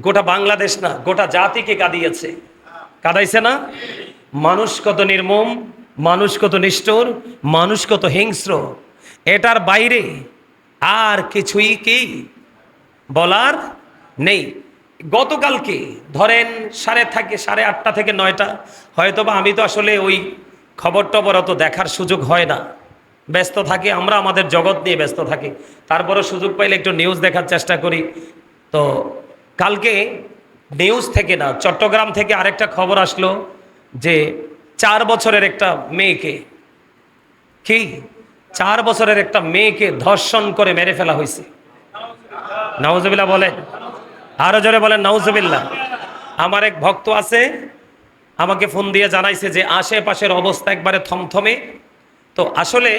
গোটা বাংলাদেশ না, গোটা জাতিকে কাঁদিয়েছে। কাঁদাইছে না? মানুষ কত নির্মম, মানুষ কত নিষ্ঠুর, মানুষ কত হিংস্র, এটার বাইরে আর কিছুই কি বলার নেই। গতকালকে ধরেন 8:30 থেকে 9টা, হয়তোবা আমি তো আসলে ওই খবর টবর অত দেখার সুযোগ হয় না, ব্যস্ত থাকি, আমরা আমাদের জগৎ নিয়ে ব্যস্ত থাকি। তারপরে সুযোগ পাইলে একটু নিউজ দেখার চেষ্টা করি। তো কালকে নিউজ থেকে না, চট্টগ্রাম থেকে আরেকটা খবর আসলো যে 4 বছরের একটা মেয়েকে, কি 4 বছরের একটা মেয়েকে ধর্ষণ করে মেরে ফেলা হয়েছে। নাউজুবিল্লাহ বলেন, আরো জোরে বলেন নাউজুবিল্লাহ। আমার এক ভক্ত আছে, আমাকে ফোন দিয়ে জানাইছে যে আশেপাশের অবস্থা একবারে থমথমে। তো আসলে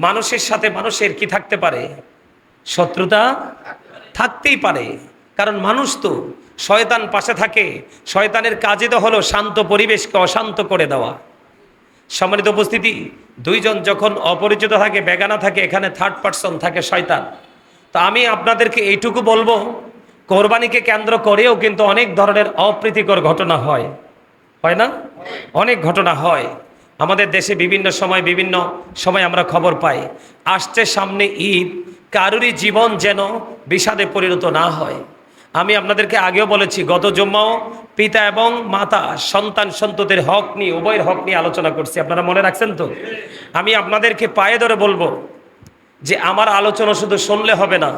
মানুষের সাথে মানুষের কি থাকতে পারে? শত্রুতা থাকতেই পারে, কারণ মানুষ তো, শয়তান পাশে থাকে। শয়তানের কাজই তো হলো শান্ত পরিবেশকে অশান্ত করে দেওয়া। সম্মানিত উপস্থিতি, দুইজন যখন অপরিচিত থাকে, বেগানা থাকে, এখানে থার্ড পার্সন থাকে শয়তান। তো আমি আপনাদেরকে এইটুকু বলবো, কোরবানিকে কেন্দ্র করেও কিন্তু অনেক ধরনের অপ্রীতিকর ঘটনা হয়, হয় না? অনেক ঘটনা হয় আমাদের দেশে, বিভিন্ন সময় আমরা খবর পাই। আসছে সামনে ঈদ, কারুরই জীবন যেন বিষাদে পরিণত না হয়। আমি আপনাদেরকে আগেও বলেছি, গত জুম্মাও পিতা এবং মাতা সন্তান সন্ততির হক নিয়ে, উভয়ের হক নিয়ে আলোচনা করছি, আপনারা মনে রাখছেন তো? আমি আপনাদেরকে পায়ে ধরে বলবো যে আমার আলোচনা শুধু শুনলে হবে না,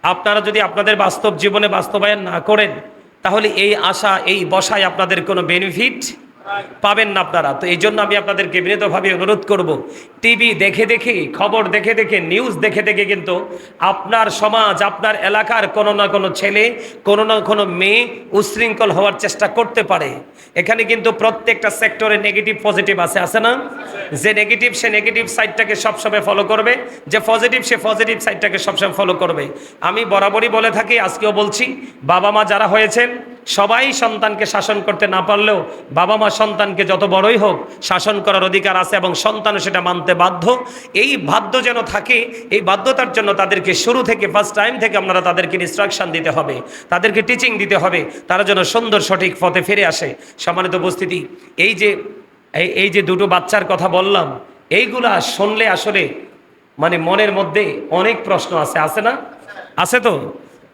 আপনারা যদি আপনাদের বাস্তব জীবনে বাস্তবায়ন না করেন, তাহলে এই আশা, এই বসায় আপনাদের কোনো বেনিফিট পাবেন না আপনারা। তো এই জন্য আমি আপনাদেরকে বিনীতভাবে অনুরোধ করব, টিভি দেখে দেখে, খবর দেখে দেখে, নিউজ দেখে দেখে কিন্তু আপনার সমাজ, আপনার এলাকার কোনো না কোনো ছেলে, কোনো না কোনো মেয়ে উচ্ছৃঙ্খল হওয়ার চেষ্টা করতে পারে। এখানে কিন্তু প্রত্যেকটা সেক্টরে নেগেটিভ পজিটিভ আছে না? যে নেগেটিভ, সে নেগেটিভ সাইডটাকে সবসময় ফলো করবে, যে পজিটিভ, সে পজিটিভ সাইডটাকে সবসময় ফলো করবে। আমি বরাবরই বলে থাকি, আজকেও বলছি, বাবা মা যারা হয়েছেন সবাই সন্তানকে শাসন করতে না পারলেও বাবা মা সন্তানকে যত বড়ই হোক শাসন করার অধিকার আছে, এবং সন্তানও সেটা মানতে বাধ্য। এই বাধ্য যেন থাকে, এই বাধ্যতার জন্য তাদেরকে শুরু থেকে, ফার্স্ট টাইম থেকে আপনারা তাদেরকে ইনস্ট্রাকশন দিতে হবে, তাদেরকে টিচিং দিতে হবে, তারা যেন সুন্দর সঠিক পথে ফিরে আসে। সম্মানিত উপস্থিতি, এই যে দুটো বাচ্চার কথা বললাম, এইগুলা শুনলে আসলে মানে মনের মধ্যে অনেক প্রশ্ন আছে না? আছে তো?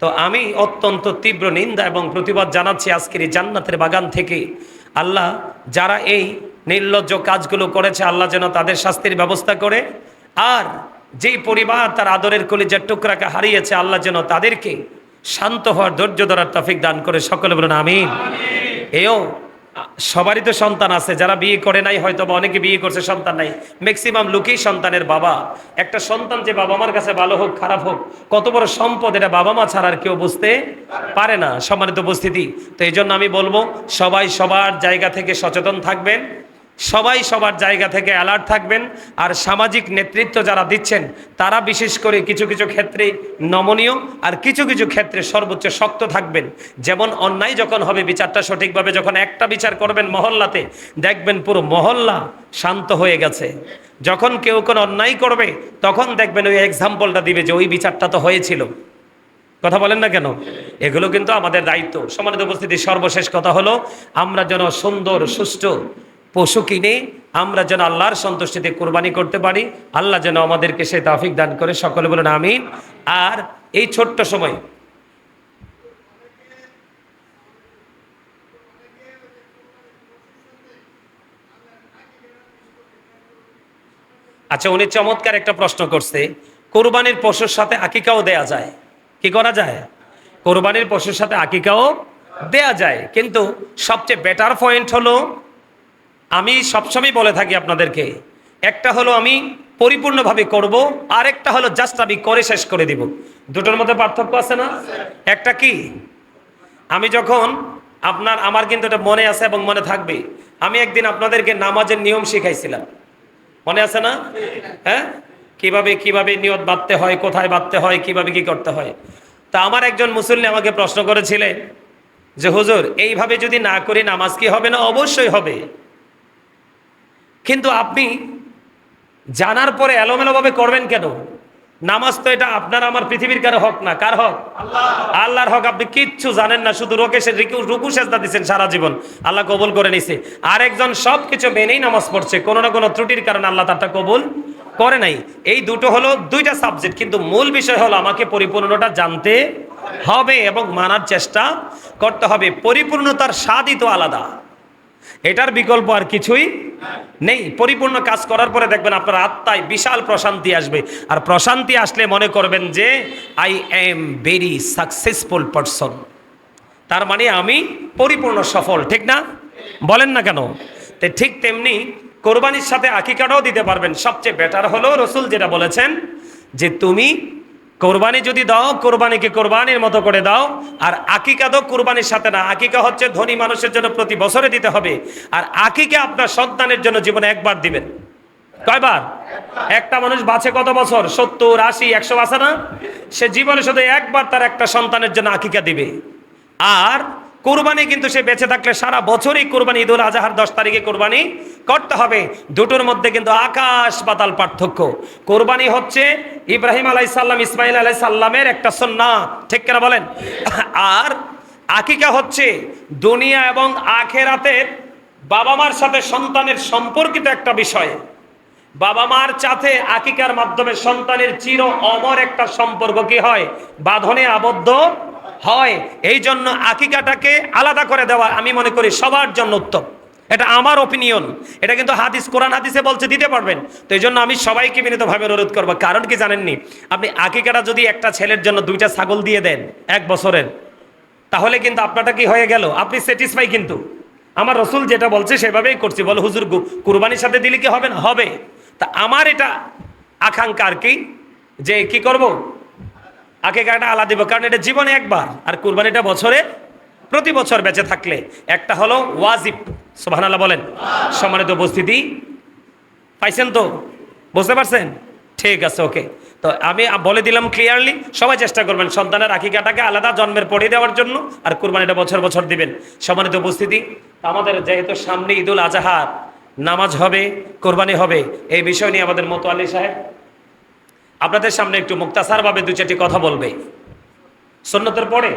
তো আমি অত্যন্ত তীব্র নিন্দা এবং প্রতিবাদ জানাচ্ছি আজকের এই জান্নাতের বাগান থেকে। আল্লাহ যারা এই নির্লজ্জ কাজগুলো করেছে, আল্লাহ যেন তাদের শাস্তির ব্যবস্থা করে। আর যেই পরিবার তার আদরের কলিজার টুকরাকে হারিয়েছে, আল্লাহ যেন তাদেরকে শান্ত হওয়ার, ধৈর্য ধরার তৌফিক দান করে। সকলে বলুন আমিন। এও সবারই তো সন্তান আছে, যারা বিয়ে করে নাই, হয়তো বা অনেকে বিয়ে করছে, সন্তান নাই। ম্যাক্সিমাম লোকেই সন্তানের বাবা। একটা সন্তান যে বাবা মার কাছে ভালো হোক খারাপ হোক, কত বড় সম্পদ, এটা বাবা মা ছাড়া আর কেউ বুঝতে পারে না। সম্মানিত উপস্থিতি, তো এই জন্য আমি বলবো, সবাই সবার জায়গা থেকে সচেতন থাকবেন, সবাই সবার জায়গা থেকে অ্যালার্ট থাকবেন। আর সামাজিক নেতৃত্ব যারা দিচ্ছেন, তারা বিশেষ করে কিছু কিছু ক্ষেত্রে নমনীয়, আর কিছু কিছু ক্ষেত্রে সর্বোচ্চ শক্ত থাকবেন। যেমন অন্যায় যখন হবে, বিচারটা সঠিকভাবে যখন একটা বিচার করবেন মহল্লাতে, দেখবেন পুরো মহল্লা শান্ত হয়ে গেছে। যখন কেউ কোনো অন্যায় করবে, তখন দেখবেন ওই এক্সাম্পলটা দিবে যে ওই বিচারটা তো হয়েছিল। কথা বলেন না কেন? এগুলো কিন্তু আমাদের দায়িত্ব। সম্মানিত উপস্থিতি, সর্বশেষ কথা হলো, আমরা যেন সুন্দর সুষ্ঠু পশু কিনে আমরা যেন আল্লাহর সন্তুষ্টিতে কোরবানি করতে পারি। আল্লাহ যেন আমাদেরকে সেই তৌফিক দান করে। সকলে বলুন আমিন। আর এই ছোট্ট সময়, আচ্ছা, উনি চমৎকার একটা প্রশ্ন করছে, কোরবানির পশুর সাথে আকিকাও দেয়া যায়, কি করা যায়? কোরবানির পশুর সাথে আকিকাও দেয়া যায়, কিন্তু সবচেয়ে বেটার পয়েন্ট হলো, আমি সবসময় বলে থাকি আপনাদেরকে, একটা হলো আমি পরিপূর্ণভাবে করব, আর একটা হলো জাস্ট আমি করে শেষ করে দিব। দুটোর মধ্যে পার্থক্য আছে না? একটা কি, আমি যখন আমার কিন্তু এটা মনে আছে এবং মনে থাকবে, আমি একদিন আপনাদেরকে নামাজের নিয়ম শিখাইছিলাম, মনে আছে না? হ্যাঁ, কিভাবে কিভাবে নিয়ত বাঁধতে হয়, কোথায় বাঁধতে হয়, কিভাবে কি করতে হয়। তা আমার একজন মুসল্লি আমাকে প্রশ্ন করেছিলেন যে হুজুর, এইভাবে যদি না করি নামাজ কি হবে না? অবশ্যই হবে, কিন্তু আপনি জানার পরে এলোমেলোভাবে করবেন কেন? নামাজ তো এটা আপনার আমার পৃথিবীর কারো হক না, কার হক? আল্লাহর হক। আপনি কিচ্ছু জানেন না, শুধু রুকু সেজদা দিচ্ছেন সারা জীবন, আল্লাহ কবুল করে নিছে। আরেকজন সবকিছু মেনেই নামাজ পড়ছে, কোনো না কোনো ত্রুটির কারণে আল্লাহ তারটা কবুল করে নাই। এই দুটো হলো দুইটা সাবজেক্ট, কিন্তু মূল বিষয় হলো আমাকে পরিপূর্ণটা জানতে হবে এবং মানার চেষ্টা করতে হবে। পরিপূর্ণতার স্বাদই তো আলাদা, এটার বিকল্প আর কিছুই নেই। পরিপূর্ণ কাজ করার পরে দেখবেন আপনার আত্মায় বিশাল প্রশান্তি আসবে, আর প্রশান্তি আসলে মনে করবেন যে I am very successful person, তার মানে আমি পরিপূর্ণ সফল, ঠিক না? বলেন না কেন? তো ঠিক তেমনি কোরবানির সাথে আকিকাটাও দিতে পারবেন। সবচেয়ে বেটার হলো রসুল যেটা বলেছেন যে তুমি কোরবানি যদি দাও, কোরবানিকে কোরবানির মতো করে দাও। আর আকিকা তো কোরবানির সাথে না, আকিকা হচ্ছে ধনী মানুষের জন্য প্রতি বছরে দিতে হবে, আর আকিকা আপনার সন্তানের জন্য জীবনে একবার দিবেন। কয়বার? একটা মানুষ বাঁচে কত বছর? 70, 80, 100 বাঁচে না? সে জীবনে শুধু একবার তার একটা সন্তানের জন্য আকিকা দিবে। আর কোরবানি কিন্তু সে বেঁচে থাকলে সারা বছরই কোরবানি, ঈদুল আজহার 10 তারিখে কোরবানি করতে হবে। দুটোর মধ্যে কিন্তু আকাশ পাতাল পার্থক্য। কোরবানি হচ্ছে ইব্রাহিম আলাইহিস সালাম, ইসমাইল আলাইহিস সালামের একটা সুন্নাত, ঠিক কিনা বলেন? আর আকিকা হচ্ছে দুনিয়া এবং আখেরাতের বাবা মার সাথে সন্তানের সম্পর্কিত একটা বিষয়। বাবা মার সাথে আকিকার মাধ্যমে সন্তানের চির অমর একটা সম্পর্ক কি হয়? বাঁধনে আবদ্ধ হয়। এই জন্য আকিকাটাকে আলাদা করে দেওয়া আমি মনে করি সবার জন্য উত্তম। এটা আমার ওপিনিয়ন, এটা কিন্তু হাদিস, কোরআন হাদিসে বলছে দিতে পারবেন। তো এই জন্য আমি সবাইকে বিনীতভাবে অনুরোধ করবো। কারণ কি জানেননি? আপনি আকিকাটা যদি একটা ছেলের জন্য 2টা ছাগল দিয়ে দেন 1 বছরের, তাহলে কিন্তু আপনারটা কি হয়ে গেল? আপনি স্যাটিসফাই। কিন্তু আমার রসুল যেটা বলছে সেভাবেই করছি। বলে হুজুর কুরবানির সাথে দিলে কি হবে না? হবে। তা আমার এটা আকাঙ্ক্ষা আর কি, যে কি করব, আকিকাটা আলাদা দিব, কারণ এটা জীবনে একবার, আর কুরবানিটা বছরে প্রতি বছর বেঁচে থাকলে। একটা হলো ওয়াজিব, সুবহানাল্লাহ বলেন। সম্মানিত উপস্থিতি, পাইছেন তো? বুঝতে পারছেন? ঠিক আছে, ওকে। তো আমি বলে দিলাম ক্লিয়ারলি, সবাই চেষ্টা করবেন সন্তানের আকিকাটাকে আলাদা জন্মের পরে দেওয়ার জন্য, আর কুরবানিটা বছর বছর দিবেন। সম্মানিত উপস্থিতি, আমাদের যেহেতু সামনে ঈদুল আজহার নামাজ হবে, কোরবানি হবে, এই বিষয় নিয়ে আমাদের মোতাল্লি সাহেব আপনাদের সামনে একটু মুক্তাসারভাবে 2-4টি কথা বলবে। সুন্নতের পরে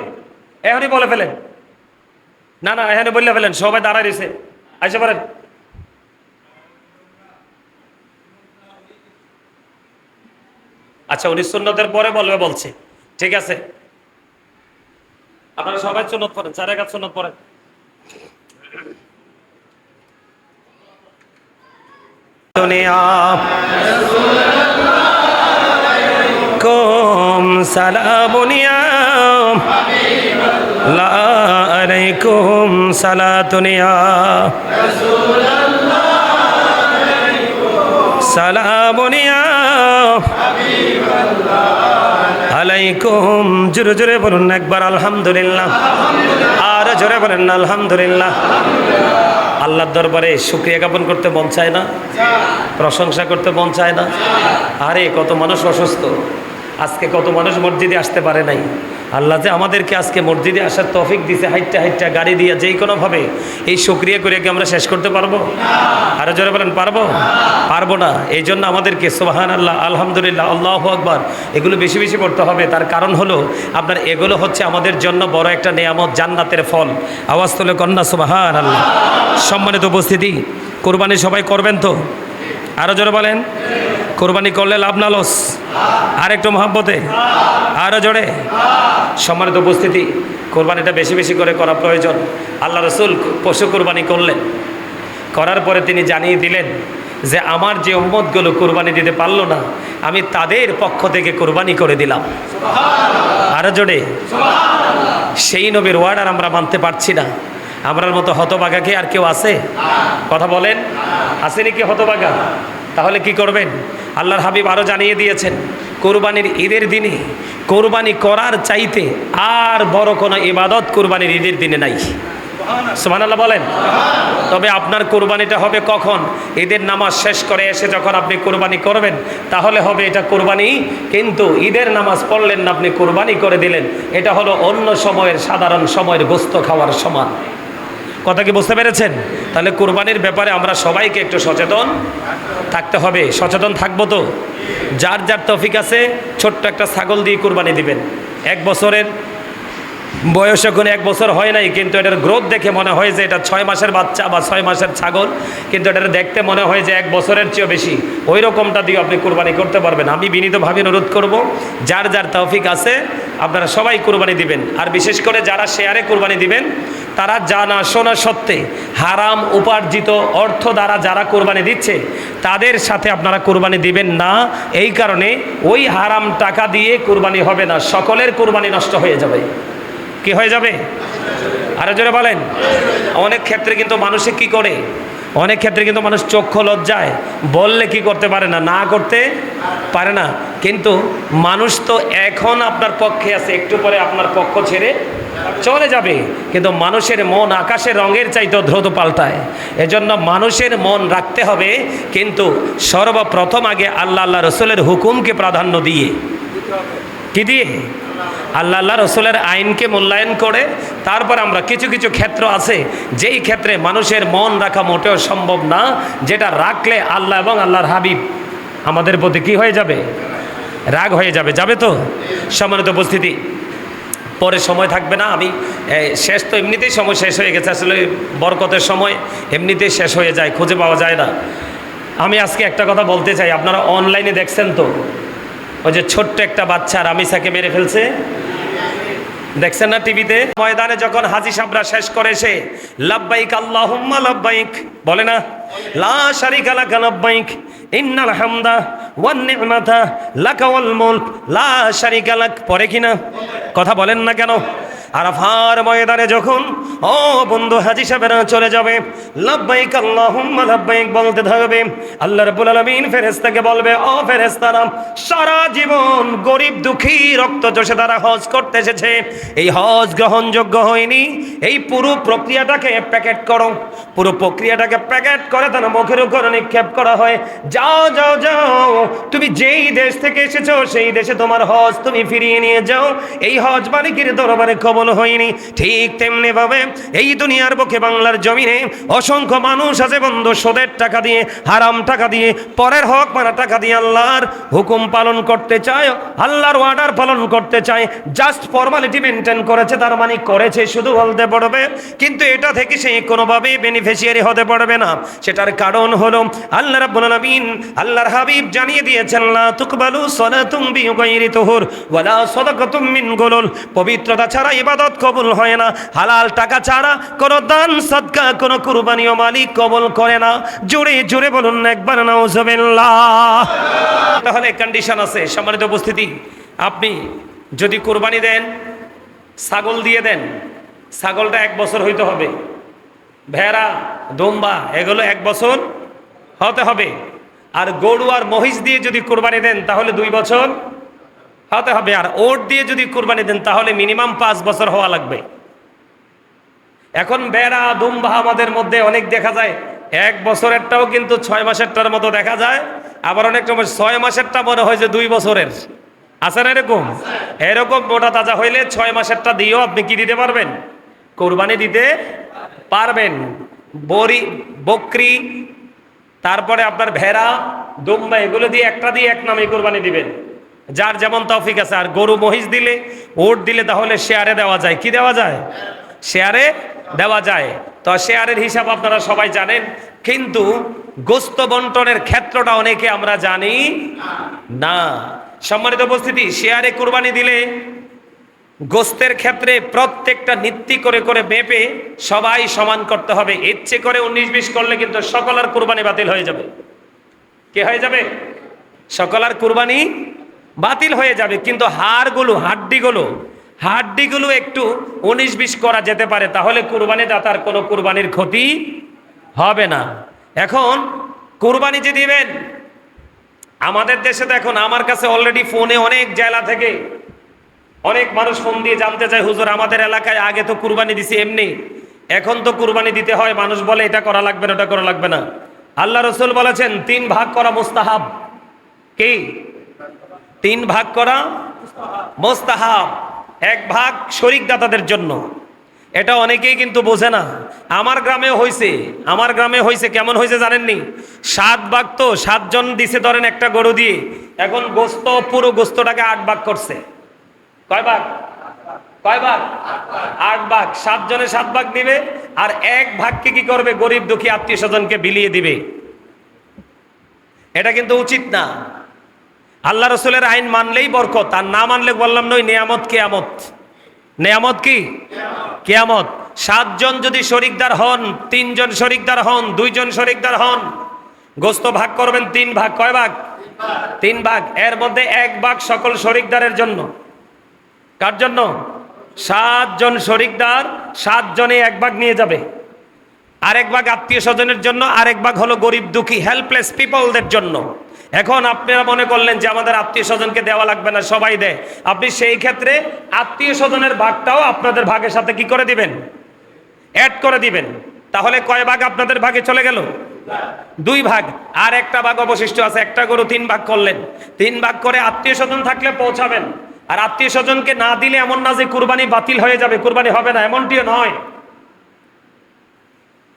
এখনই বলে ফেলেন, না না এখানে বললে ফেলেন, সবাই দাঁড়ায় রয়েছে, আসতে পারেন। আচ্ছা, উনি সুন্নতের পরে বলবে বলছে, ঠিক আছে। আপনারা সবাই সুন্নত পড়েন, 4 রাকাত সুন্নত পড়েন। দুনিয়া কুম সালামুনিয়া লা আলাইকুম সালাতুনিয়া সালামুনিয়া আলাইকুম। জোরে জোরে বলুন একবার আলহামদুলিল্লাহ, আর জোরে বলেন না আলহামদুলিল্লাহ। আল্লাহর দরবারে শুকরিয়া জ্ঞাপন করতে মন চায় না? প্রশংসা করতে মন চায় না? আরে কত মানুষ অসুস্থ, আজকে কত মানুষ মসজিদে আসতে পারে নাই। আল্লাহ যে আমাদেরকে আজকে মসজিদে আসার তৌফিক দিছে, হাইটটা হাইটটা গাড়ি দিয়ে যেই কোনোভাবে, এই শুকরিয়া করে কি আমরা শেষ করতে পারবো? আরো জোরে বলেন পারবো? পারবো না। এই জন্য আমাদেরকে সুবহানাল্লাহ, আলহামদুলিল্লাহ, আল্লাহু আকবার এগুলো বেশি বেশি পড়তে হবে। তার কারণ হলো আপনার এগুলো হচ্ছে আমাদের জন্য বড় একটা নেয়ামত, জান্নাতের ফল। আওয়াজ তুলে কন্যা সুবহানাল্লাহ। সম্মানিত উপস্থিতি, কোরবানি সবাই করবেন তো? আরো জোরে বলেন। কোরবানি করলে লাভ না লস? আর একটু মহব্বতে, আরো জোরে। সম্মানিত উপস্থিতি, কোরবানিটা বেশি বেশি করে করা প্রয়োজন। আল্লাহ রসুল পশু কোরবানি করলেন, করার পরে তিনি জানিয়ে দিলেন যে আমার যে উম্মতগুলো কোরবানি দিতে পারলো না, আমি তাদের পক্ষ থেকে কোরবানি করে দিলাম। আরো জোরে। সেই নবীর ওয়ার্ড আর আমরা মানতে পারছি না। আমরার মতো হতবাগা কি আর কেউ আছে? কথা বলেন, আসেনি কি হতবাগা? তাহলে কি করবেন? আল্লাহর হাবিব আরও জানিয়ে দিয়েছেন, কোরবানির ঈদের দিনে কোরবানি করার চাইতে আর বড় কোনো ইবাদত কোরবানির ঈদের দিনে নাই। সুবহানাল্লাহ বলেন। তবে আপনার কোরবানিটা হবে কখন? ঈদের নামাজ শেষ করে এসে যখন আপনি কোরবানি করবেন, তাহলে হবে এটা কোরবানি। কিন্তু ঈদের নামাজ পড়লেন না, আপনি কোরবানি করে দিলেন, এটা হলো অন্য সময়ের সাধারণ সময়ের গোস্ত খাওয়ার সমান। কথা কি বুঝতে পেরেছেন? তাহলে কুরবানির ব্যাপারে আমরা সবাইকে একটু সচেতন থাকতে হবে। সচেতন থাকবো তো? যার যার তৌফিক আছে ছোট্ট একটা ছাগল দিয়ে কুরবানি দিবেন। 1 বছরের বয়স এখন 1 বছর হয় নাই, কিন্তু এটার গ্রোথ দেখে মনে হয় যে এটা 6 মাসের বাচ্চা বা 6 মাসের ছাগল, কিন্তু এটা দেখতে মনে হয় যে 1 বছরের চেয়েও বেশি। ওই রকমটা দিয়ে আপনি কুরবানি করতে পারবেন। আমি বিনীতভাবে অনুরোধ করব, যার যার তৌফিক আছে আপনারা সবাই কুরবানি দিবেন। আর বিশেষ করে যারা শেয়ারে কুরবানি দিবেন, তারা জানা শোনা সত্ত্বে হারাম উপার্জিত অর্থ দ্বারা যারা কুরবানি দিচ্ছে তাদের সাথে আপনারা কুরবানি দিবেন না। এই কারণে ওই হারাম টাকা দিয়ে কুরবানি হবে না, সকলের কুরবানি নষ্ট হয়ে যাবে। কি হয়ে যাবে? আরো জোরে বলেন। অনেক ক্ষেত্রে কিন্তু মানুষে কি করে, অনেক ক্ষেত্রে কিন্তু মানুষ চক্ষু লজ্জায় বললে কি করতে পারে না, না করতে পারে না। কিন্তু মানুষ তো এখন আপনার পক্ষে আছে, একটু পরে আপনার পক্ষ ছেড়ে চলে যাবে। কিন্তু মানুষের মন আকাশের রঙের চাইতেও দ্রুত পাল্টায়। এজন্য মানুষের মন রাখতে হবে, কিন্তু সর্বপ্রথম আগে আল্লাহ রসুলের হুকুমকে প্রাধান্য দিয়ে, কি দিয়ে? আল্লাহ রসুলের আইনকে মূল্যায়ন করে তারপর আমরা কিছু কিছু ক্ষেত্র আছে যেই ক্ষেত্রে মানুষের মন রাখা মোটেও সম্ভব না, যেটা রাখলে আল্লাহ এবং আল্লাহর হাবিব আমাদের প্রতি কি হয়ে যাবে? রাগ হয়ে যাবে। যাবে তো? সম্মানিত উপস্থিতি, পরে সময় থাকবে না। আমি শেষ তো এমনিতেই সময় শেষ হয়ে গেছে, আসলে বরকতের সময় এমনিতেই শেষ হয়ে যায়, খুঁজে পাওয়া যায় না। আমি আজকে একটা কথা বলতে চাই। আপনারা অনলাইনে দেখছেন তো, ওই যে ছোট্ট একটা বাচ্চা রামিসাকে মেরে ফেলছে, দেখছেন না টিভিতে? ময়দানে যখন হাজি সাবরা শেষ করে সে লাব্বাইক আল্লাহুম্মা লাব্বাইক বলে না, লা শারিকা লাকা লাব্বাইক ইন্নাল হামদা ওয়ান নি'মাতা লাকা ওয়াল মুলক লা শারিকা লাক, পরে কিনা? কথা বলেন না কেন? আরাফার ময়দানে যখন ও বন্ধু হাজি সাহেবেরা চলে যাবে, লাব্বাইক আল্লাহুম্মা লাব্বাইক বলতে থাকবে, আল্লাহ রাব্বুল আলামিন ফেরেশতাকে বলবে, ও ফেরেশতারা, সারা জীবন গরিব দুঃখী রক্তচোষে তারা হজ করতে এসেছে, এই হজ গ্রহণযোগ্য হয়নি, এই পুরো প্রক্রিয়াটাকে প্যাকেট করো। পুরো প্রক্রিয়াটাকে প্যাকেট করে তার মুখের উপর নিক্ষেপ করা হয়, যাও যাও যাও, তুমি যেই দেশ থেকে এসেছো সেই দেশে তোমার হজ তুমি ফিরিয়ে নিয়ে যাও, এই হজ মালিকের দরবারে কবুল হয়নি। ঠিক তেমনি ভাবে এই দুনিয়ার বুকে বাংলার জমিনে অসংখ্য মানুষ আছে বন্ধু, সুদের টাকা দিয়ে, হারাম টাকা দিয়ে, পরের হক মারা টাকা দিয়ে আল্লাহর হুকুম পালন করতে চায়, আল্লাহর অর্ডার পালন করতে চায়, জাস্ট ফর্মালিটি মেনটেন করেছে, তার মানে করেছে শুধু বলতে পারবে, কিন্তু এটা থেকে সে কোনোভাবেই বেনিফিশিয়ারি হতে পারবে না। সেটার কারণ হলো আল্লাহ রাব্বুল আলামিন, আল্লাহর হাবিব জানিয়ে দিয়েছেন, লা তুকবালু সালাতুম বিগাইরি তুহুর ওয়ালা সাদাকাতুম মিন গুলুল, পবিত্রতা ছাড়া ইবাদত কবুল হয় না, হালাল টাকা ছাড়া কোনো দান সাদকা কোনো কুরবানিও মালিক কবুল করে না। জোরে জোরে বলুন একবার নাউজুবিল্লাহ। তাহলে কন্ডিশন আছে। সম্মানিত উপস্থিতি, আপনি যদি কুরবানি দেন, ছাগল দিয়ে দেন, ছাগলটা 1 বছর হইতে হবে। ভেড়া দুম্বা এগুলো 1 বছর হতে হবে। আর গরু আর মহিষ দিয়ে যদি কুরবানি দেন তাহলে 2 বছর হতে হবে। আর ওট দিয়ে যদি কুরবানি দেন তাহলে মিনিমাম 5 বছর হওয়া লাগবে। এখন ভেড়া দুম্বা আমাদের মধ্যে অনেক দেখা যায় 1 বছরেরটাও কিন্তু 6 মাসেরটার মতো দেখা যায়, আবার অনেক সময় 6 মাসেরটা মনে হয় যে 2 বছরের। আছে না এরকম? এরকম মোটা তাজা হইলে 6 মাসেরটা দিয়েও আপনি কি দিতে পারবেন? কুরবানি দিতে পারবেন। বকরি, তারপরে আপনার ভেড়া দুম্বা এগুলো দিয়ে একটা দিয়ে এক নামে কুরবানি দিবেন, যার যেমন তৌফিক আছে। আর গরু মহিষ দিলে, ওট দিলে তাহলে শেয়ারে দেওয়া যায়। কি দেওয়া যায়? শেয়ারে দেওয়া যায়। তো শেয়ারের হিসাব আপনারা সবাই জানেন, কিন্তু গোস্ত বন্টনের ক্ষেত্রটা অনেকে আমরা জানি না। সম্মানিত উপস্থিতি, শেয়ারে কুরবানি দিলে গোস্তের ক্ষেত্রে প্রত্যেকটা নীতি করে করে মেপে সবাই সমান করতে হবে। ইচ্ছে করে 19-20 করলে কিন্তু সকলের কুরবানি বাতিল হয়ে যাবে। কি হয়ে যাবে? সকলের কুরবানি বাতিল হয়ে যাবে। কিন্তু হাড্ডিগুলো একটু 19-20 করা যেতে পারে, তাহলে কুরবানি দাতার কোনো কুরবানির ক্ষতি হবে না। এখন কুরবানি যে দিবেন, আমাদের দেশে দেখুন, আমার কাছে অলরেডি ফোনে অনেক জেলা থেকে অনেক মানুষ ফোন দিয়ে জানতে চায়, হুজুর আমাদের এলাকায় আগে তো কুরবানি দিছি এমনি, এখন তো কুরবানি দিতে হয়, মানুষ বলে এটা করা লাগবে না, ওটা করা লাগবে না। আল্লাহ রসুল বলেছেন 3 ভাগ করা মুস্তাহাব। কি? 3 ভাগ করা মুস্তাহাব। 1 ভাগ শরীক দাতাদের জন্য, এটা অনেকেই কিন্তু বোঝে না। আমার গ্রামে হয়েছে কেমন হয়েছে জানেননি? 7 ভাগ, তো 7 জন দিছে ধরেন একটা গরু দিয়ে, এখন গোস্ত পুরো গোস্তটাকে 8 ভাগ করছে। কয় ভাগ? 8 ভাগ। 7 জনে 7 ভাগ দিবে, আর 1 ভাগকে কি করবে? গরিব দুঃখী আত্মীয় স্বজনকে বিলিয়ে দিবে। এটা কিন্তু উচিত না। আল্লাহ রসুলের আইন মানলেই বরকত, আর না মানলে বললাম নই নেয়ামত কেয়ামত। নেয়ামত কি? কেয়ামত। 7 জন যদি শরিকদার হন, 3 জন শরিকদার হন, 2 জন শরিকদার হন, গোস্ত ভাগ করবেন 3 ভাগ। কয় ভাগ? 3 ভাগ। এর মধ্যে 1 ভাগ সকল শরিকদারের জন্য। কার জন্য? 7 জন শরিকদার, 7 জনে 1 ভাগ নিয়ে যাবে। আরেক ভাগ আত্মীয় স্বজনের জন্য, আরেক ভাগ হলো গরিব দুঃখী হেল্পলেস পিপলদের জন্য। এখন আপনারা মনে করলেন যে আমাদের আত্মীয় স্বজনকে দেওয়া লাগবে না, সবাই দেয়। আপনি সেই ক্ষেত্রে আত্মীয় স্বজনের ভাগটাও আপনাদের ভাগের সাথে কি করে দিবেন? অ্যাড করে দিবেন। তাহলে কয় ভাগ আপনাদের ভাগে চলে গেল? 2 ভাগ। আর একটা ভাগ অবশিষ্ট আছে। একটা গরু 3 ভাগ করলেন, 3 ভাগ করে আত্মীয় স্বজন থাকলে পৌঁছাবেন। আর আত্মীয় স্বজনকে না দিলে এমন না যে কুরবানি বাতিল হয়ে যাবে, কুরবানি হবে না, এমনটিও নয়।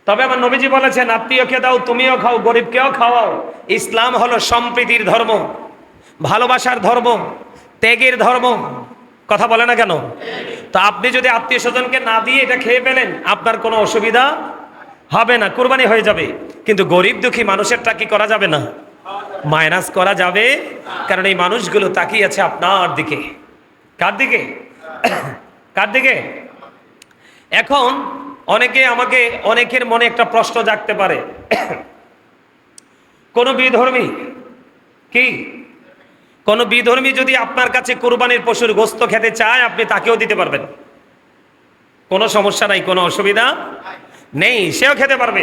তবে আমার নবীজি বলেছেন, আত্মীয়কে দাও, তুমিও খাও, গরিবকেও খাওয়াও। ইসলাম হলো সম্প্রীতির ধর্ম, ভালোবাসার ধর্ম, ত্যাগের ধর্ম। কথা বলে না কেন? তো আপনি যদি আত্মীয় স্বজনকে না দিয়ে এটা খেয়ে ফেলেন, আপনার কোনো অসুবিধা হবে না, কুরবানি হয়ে যাবে। কিন্তু গরিব দুঃখী মানুষেরটা কি করা যাবে না? মাইনাস করা যাবে। কারণ এই মানুষগুলো তাকিয়ে আছে আপনার দিকে। কার দিকে? কার দিকে? এখন অনেকের মনে একটা প্রশ্ন জাগতে পারে, কোন বিধর্মী যদি আপনার কাছে কুরবানির পশুর গোস্ত খেতে চায়, আপনি তাকেও দিতে পারবেন, কোনো সমস্যা নাই, কোনো অসুবিধা নেই, সেও খেতে পারবে।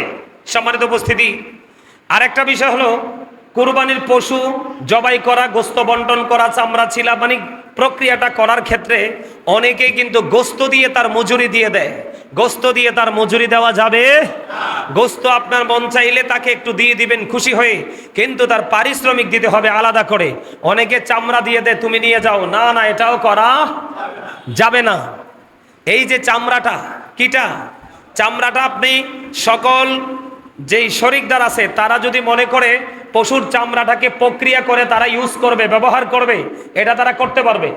সম্মানিত উপস্থিতি, আরেকটা বিষয় হলো, কুরবানির পশু জবাই করা, গোস্ত বন্টন করা, চামড়া ছিলা, মানে প্রক্রিয়াটা করার ক্ষেত্রে অনেকেই কিন্তু গোস্ত দিয়ে তার মজুরি দিয়ে দেয়। গোস্ত দিয়ে তার মজুরি দেওয়া যাবে? গোস্ত আপনার মন চাইলে তাকে একটু দিয়ে দিবেন খুশি হয়ে, কিন্তু তার পারিশ্রমিক দিতে হবে আলাদা করে। অনেকে চামড়া দিয়ে দেয়, তুমি নিয়ে যাও। না না, এটাও করা যাবে না। এই যে চামড়াটা, চামড়াটা আপনি সকল যেই শরিকদার আছে তারা যদি মনে করে পশুর চামড়াটাকে প্রক্রিয়া করে তারা ইউজ করবে, ব্যবহার করবে, এটা তারা করতে পারবে।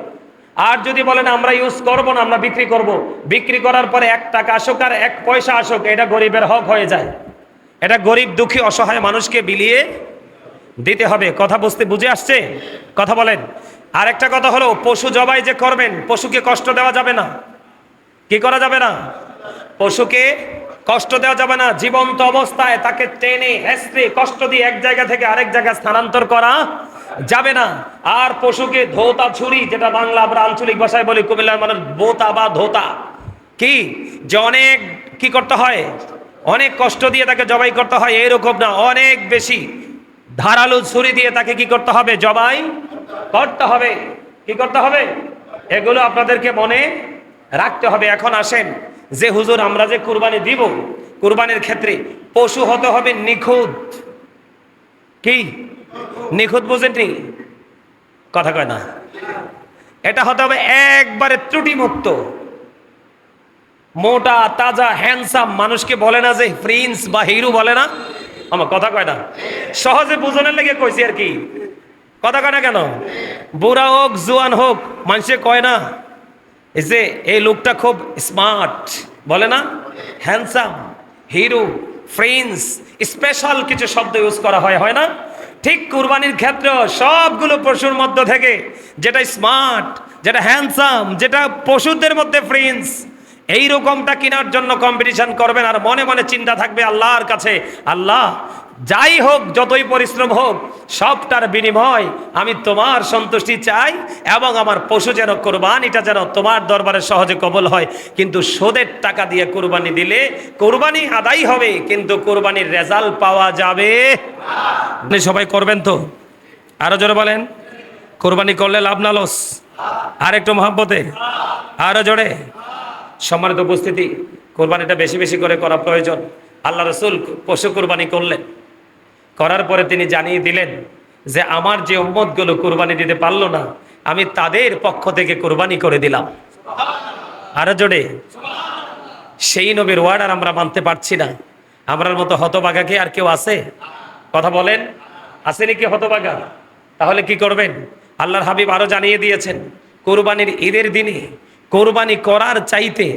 আর যদি বলেন আমরা ইউজ করব না, আমরা বিক্রি করব, বিক্রি করার পরে 1 টাকা আসুক আর 1 পয়সা আসুক, এটা গরিবের হক হয়ে যায়। এটা গরিব দুঃখী অসহায় মানুষকে বিলিয়ে দিতে হবে। কথা বুঝে আসছে? কথা বলেন। আর একটা কথা হলো, পশু জবাই যে করবেন, পশুকে কষ্ট দেওয়া যাবে না। কি করা যাবে না? পশুকে কষ্ট দেওয়া যাবে না। জীবন্ত অবস্থায় তাকে টেনে হেঁচড়ে কষ্ট দিয়ে এক জায়গা থেকে আরেক জায়গায় স্থানান্তর করা যাবে না। আর পশুকে ধোতা ছুরি, যেটা বাংলা আমরা আঞ্চলিক ভাষায় বলি, কুমিল্লার মানুষ বোতা বা ধোতা, কি যে অনেক কি করতে হয়, অনেক কষ্ট দিয়ে তাকে জবাই করতে হয়, এরকম না, অনেক বেশি ধারালো ছুরি দিয়ে তাকে কি করতে হবে? জবাই করতে হবে। কি করতে হবে? এগুলো আপনাদেরকে মনে রাখতে হবে। এখন আসেন, যে হুজুর আমরা যে কুরবানি দিব, কুরবানির ক্ষেত্রে পশু হতে হবে নিখুঁত। কি নিখুঁত বুঝেননি? কথা কয় না। এটা হতে হবে একবারে ত্রুটিমুক্ত, মোটা তাজা হ্যান্ডসাম। মানুষকে বলে না যে প্রিন্স বা হিরো, বলে না? আমার কথা কয় না, সহজে বুঝনের লেগে কইছি আর কি। কথা কয় না কেন? বুড়া হোক জোয়ান হোক, মানুষে কয় না এই যে এই লোকটা খুব স্মার্ট, বলে না? হ্যান্ডসাম, হিরো, প্রিন্স, স্পেশাল কিছু শব্দ ইউজ করা হয় না? ঠিক কুরবানির ক্ষেত্রে সবগুলো পশুর মধ্য থেকে যেটা স্মার্ট, যেটা হ্যান্ডসাম, যেটা পশুদের মধ্যে প্রিন্স, এই রকমটা কেনার জন্য কম্পিটিশন করবেন। আর মনে মনে চিন্তা থাকবে আল্লাহর কাছে, আল্লাহ যাই হোক, যতই পরিশ্রম হোক, সবটার বিনিময় আমি তোমার সন্তুষ্টি চাই, এবং আমার পশু যেন কোরবানিটা যেন তোমার দরবারে সহজে কবুল হয়। কিন্তু সুদের টাকা দিয়ে কোরবানি দিলে কোরবানি আদায় হবে, কিন্তু কোরবানির রেজাল্ট পাওয়া যাবে না। সবাই করবেন তো? আরো জোরে বলেন, কোরবানি করলে লাভ না লস? আর একটু মহব্বতে, আরো জোরে। সম্মানিত উপস্থিতি, কোরবানিটা বেশি বেশি করে করা প্রয়োজন। আল্লাহ রসুল পশু কোরবানি করলেন, করার পরে তিনি জানিয়ে দিলেন যে আমার যে উম্মতগুলো কোরবানি দিতে পারলো না, আমি তাদের পক্ষ থেকে কোরবানি করে দিলাম। আরো জোরে। সেই নবীর ওয়ার্ড আর আমরা মানতে পারছি না। আমরার মতো হতভাগা কি আর কেউ আছে? কথা বলেন, আসেনি কি হতভাগা? তাহলে কি করবেন? আল্লাহর হাবিব আরো জানিয়ে দিয়েছেন, কোরবানির ঈদের দিনে কোরবানি করার চাইতে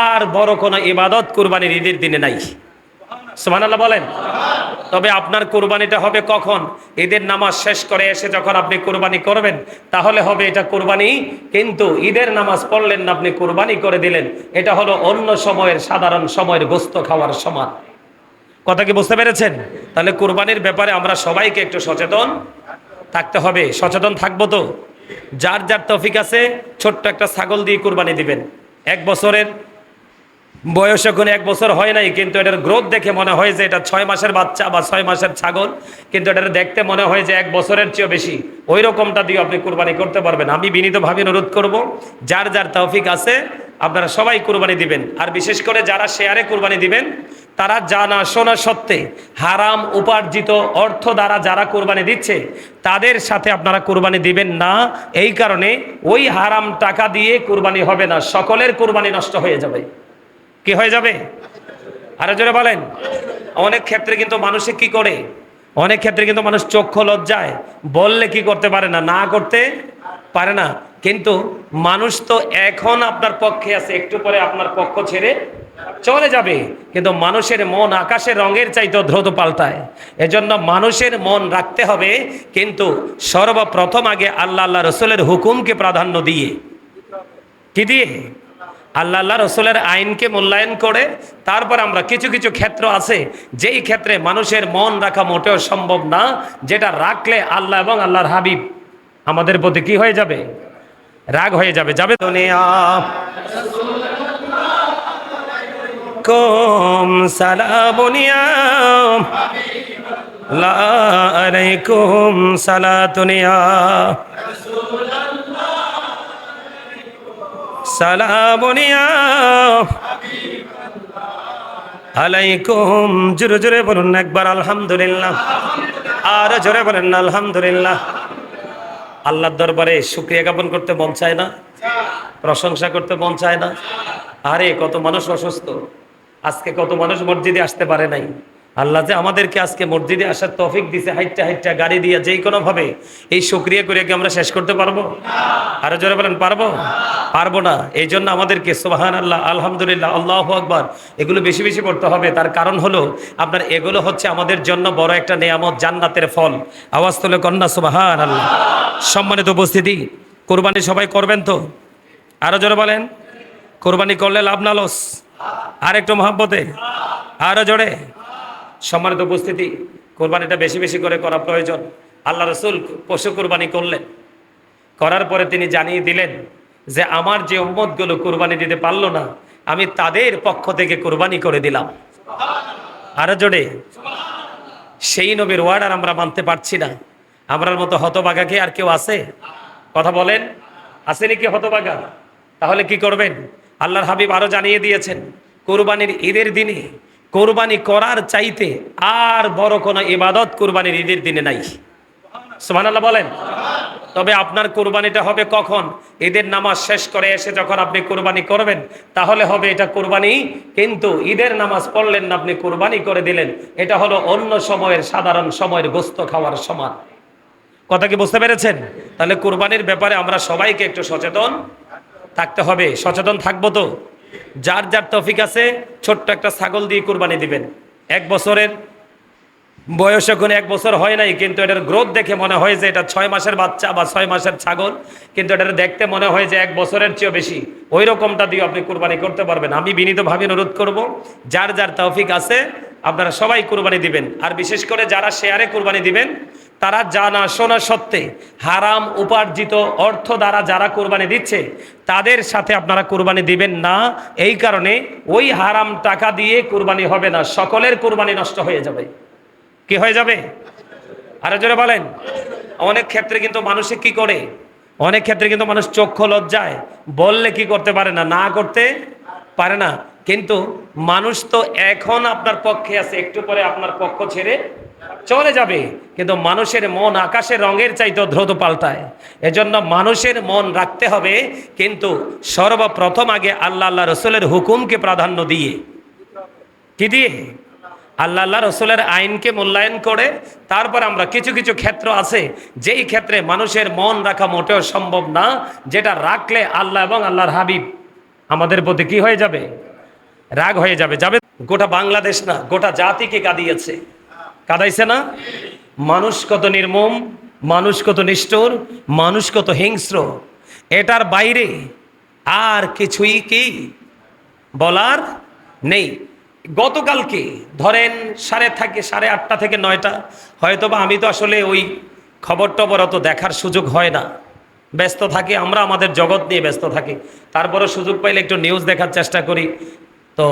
আর বড় কোনো ইবাদত কোরবানির ঈদের দিনে নাই। সুবহানাল্লাহ বলেন। তবে আপনার কোরবানিটা হবে কখন? ঈদের নামাজ শেষ করে এসে যখন আপনি কোরবানি করবেন, তাহলে হবে এটা কোরবানি। কিন্তু ঈদের নামাজ পড়লেন না, আপনি কোরবানি করে দিলেন, এটা হলো অন্য সময়ের সাধারণ সময়ের গোস্ত খাওয়ার সমান। কথা কি বুঝতে পেরেছেন? তাহলে কোরবানির ব্যাপারে আমরা সবাইকে একটু সচেতন থাকতে হবে। সচেতন থাকবো তো? যার যার তৌফিক আছে ছোট্ট একটা ছাগল দিয়ে কোরবানি দিবেন। 1 বছরের বয়স এখন 1 বছর হয় নাই, কিন্তু এটার গ্রোথ দেখে মনে হয় যে এটা 6 মাসের বাচ্চা বা 6 মাসের ছাগল, কিন্তু এটার দেখতে মনে হয় যে 1 বছরের চেয়েও বেশি। ওই রকমটা দিয়ে আপনি কোরবানি করতে পারবেন। আমি বিনীতভাবে অনুরোধ করব, যার যার তৌফিক আছে আপনারা সবাই কোরবানি দিবেন। আর বিশেষ করে যারা শেয়ারে কোরবানি দিবেন, তারা জানা শোনা সত্ত্বে হারাম উপার্জিত অর্থ দ্বারা যারা কোরবানি দিচ্ছে তাদের সাথে আপনারা কোরবানি দিবেন না। এই কারণে ওই হারাম টাকা দিয়ে কোরবানি হবে না, সকলের কোরবানি নষ্ট হয়ে যাবে। কি হয়ে যাবে? আরো জোরে বলেন। অনেক ক্ষেত্রে কিন্তু মানুষে কি করে, অনেক ক্ষেত্রে কিন্তু মানুষ চক্ষু লজ্জায় বললে কি করতে পারে না, না করতে পারে না। কিন্তু মানুষ তো এখন আপনার পক্ষে আছে, একটু পরে আপনার পক্ষ ছেড়ে চলে যাবে। কিন্তু মানুষের মন আকাশের রঙের চাইতে দ্রুত পাল্টায়। এজন্য মানুষের মন রাখতে হবে, কিন্তু সর্বপ্রথম আগে আল্লাহ রসুলের হুকুমকে প্রাধান্য দিয়ে, কি দিয়ে? আল্লাহ রসুলের আইনকে মূল্যায়ন করে তারপর আমরা কিছু কিছু ক্ষেত্র আছে যেই ক্ষেত্রে মানুষের মন রাখা মোটেও সম্ভব না, যেটা রাখলে আল্লাহ এবং আল্লাহর হাবিব আমাদের প্রতি কি হয়ে যাবে? রাগ হয়ে যাবে। যাবে দুনিয়া কম সালামুনিয়া লা আলাইকুম সালাতুনিয়া সালামুনিয়া আলাইকুম। জোরে জোরে বলুন একবার আলহামদুলিল্লাহ, আর জোরে বলেন না আলহামদুলিল্লাহ। আল্লাহর দরবারে শুকরিয়া জ্ঞাপন করতে মন চায় না? প্রশংসা করতে মন চায় না? আরে কত মানুষ অসুস্থ, আজকে কত মানুষ মসজিদে আসতে পারে নাই। আল্লাহ যে আমাদেরকে আজকে মসজিদে আসার তৌফিক দিছে, হাইটটা হাইটটা গাড়ি দিয়ে যেই কোনো ভাবে, এই শুকরিয়া করে কি আমরা শেষ করতে পারবো? আরো জোরে বলেন পারবো? পারবো না। এই জন্য আমাদেরকে সুবহানাল্লাহ, আলহামদুলিল্লাহ, আল্লাহু আকবার এগুলো বেশি বেশি পড়তে হবে। তার কারণ হলো আপনার এগুলো হচ্ছে আমাদের জন্য বড় একটা নেয়ামত, জান্নাতের ফল। আওয়াজ তুলে কন্যা সুবহানাল্লাহ। সম্মানিত উপস্থিতি, কোরবানি সবাই করবেন তো? আরো জোরে বলেন। কোরবানি করলে লাভ না লস? আর একটু মহাব্বতে, আরো জোরে। সম্মানিত উপস্থিতি, কোরবানিটা বেশি বেশি করে করা প্রয়োজন। আল্লাহ রসুল পশু কোরবানি করলেন, করার পরে তিনি জানিয়ে দিলেন যে আমার যে উম্মতগুলো কোরবানি দিতে পারলো না, আমি তাদের পক্ষ থেকে কোরবানি করে দিলাম। আরো জোরে। সেই নবীর ওয়ার্ড আর আমরা মানতে পারছি না। আমরার মতো হতভাগা কি আর কেউ আছে? কথা বলেন, আসেনি কি হতভাগা? তাহলে কি করবেন? আল্লাহর হাবিব আরো জানিয়ে দিয়েছেন, কোরবানির ঈদের দিনে কোরবানি করার চাইতে আর বড় কোনো ইবাদত কোরবানির ঈদের দিনে নাই। সুবহানাল্লাহ বলেন। তবে আপনার কোরবানিটা হবে কখন? ঈদের নামাজ শেষ করে এসে যখন আপনি কোরবানি করবেন, তাহলে হবে এটা কোরবানি। কিন্তু ঈদের নামাজ পড়লেন না, আপনি কোরবানি করে দিলেন, এটা হলো অন্য সময়ের সাধারণ সময়ের গোস্ত খাওয়ার সমান। কথা কি বুঝতে পেরেছেন? তাহলে কোরবানির ব্যাপারে আমরা সবাইকে একটু সচেতন থাকতে হবে। সচেতন থাকবো তো? যার যার তৌফিক আছে ছোট্ট একটা ছাগল দিয়ে কোরবানি দিবেন। 1 বছরের বয়স এখন 1 বছর হয় নাই, কিন্তু এটার গ্রোথ দেখে মনে হয় যে এটা 6 মাসের বাচ্চা বা 6 মাসের ছাগল, কিন্তু এটার দেখতে মনে হয় যে 1 বছরের চেয়েও বেশি। ওই রকমটা দিয়ে আপনি কোরবানি করতে পারবেন। আমি বিনীতভাবে অনুরোধ করব, যার যার তৌফিক আছে আপনারা সবাই কোরবানি দিবেন। আর বিশেষ করে যারা শেয়ারে কোরবানি দিবেন, তারা জানা শোনা সত্ত্বে হারাম উপার্জিত অর্থ দ্বারা যারা কোরবানি দিচ্ছে তাদের সাথে আপনারা কোরবানি দিবেন না। এই কারণে ওই হারাম টাকা দিয়ে কোরবানি হবে না, সকলের কোরবানি নষ্ট হয়ে যাবে। কি হয়ে যাবে? আরো জোরে বলেন। অনেক ক্ষেত্রে কিন্তু মানুষে কি করে, অনেক ক্ষেত্রে কিন্তু মানুষ চক্ষু লজ্জায় বললে কি করতে পারে না, না করতে পারে না। কিন্তু মানুষ তো এখন আপনার পক্ষে আছে, একটু পরে আপনার পক্ষ ছেড়ে চলে যাবে, কিন্তু মানুষের মন আকাশের রঙের চাইতে দ্রুত পাল্টায়। এজন্য মানুষের মন রাখতে হবে, কিন্তু সর্বপ্রথম আগে আল্লাহ আল্লাহ রসুলের হুকুমকে প্রাধান্য দিয়ে, কি দিয়ে? আল্লাহ আল্লাহ রসুলের আইনকে মূল্যায়ন করে তারপর আমরা কিছু কিছু ক্ষেত্র আছে যেই ক্ষেত্রে মানুষের মন রাখা মোটেও সম্ভব না, যেটা রাখলে আল্লাহ এবং আল্লাহর হাবিব আমাদের প্রতি কি হয়ে যাবে? রাগ হয়ে যাবে। যাবে গোটা বাংলাদেশ না, গোটা জাতিকে কাঁদিয়েছে, কাঁদাইছে না? মানুষ কত নির্মম, মানুষ কত নিষ্ঠুর, মানুষ কত হিংস্র, এটার বাইরে আর কিছুই কি বলার নেই। গতকালকে ধরেন 8:30 থেকে 9টা, হয়তোবা আমি তো আসলে ওই খবর টবর অত দেখার সুযোগ হয় না, ব্যস্ত থাকি, আমরা আমাদের জগৎ নিয়ে ব্যস্ত থাকি। তারপরে সুযোগ পাইলে একটু নিউজ দেখার চেষ্টা করি। তো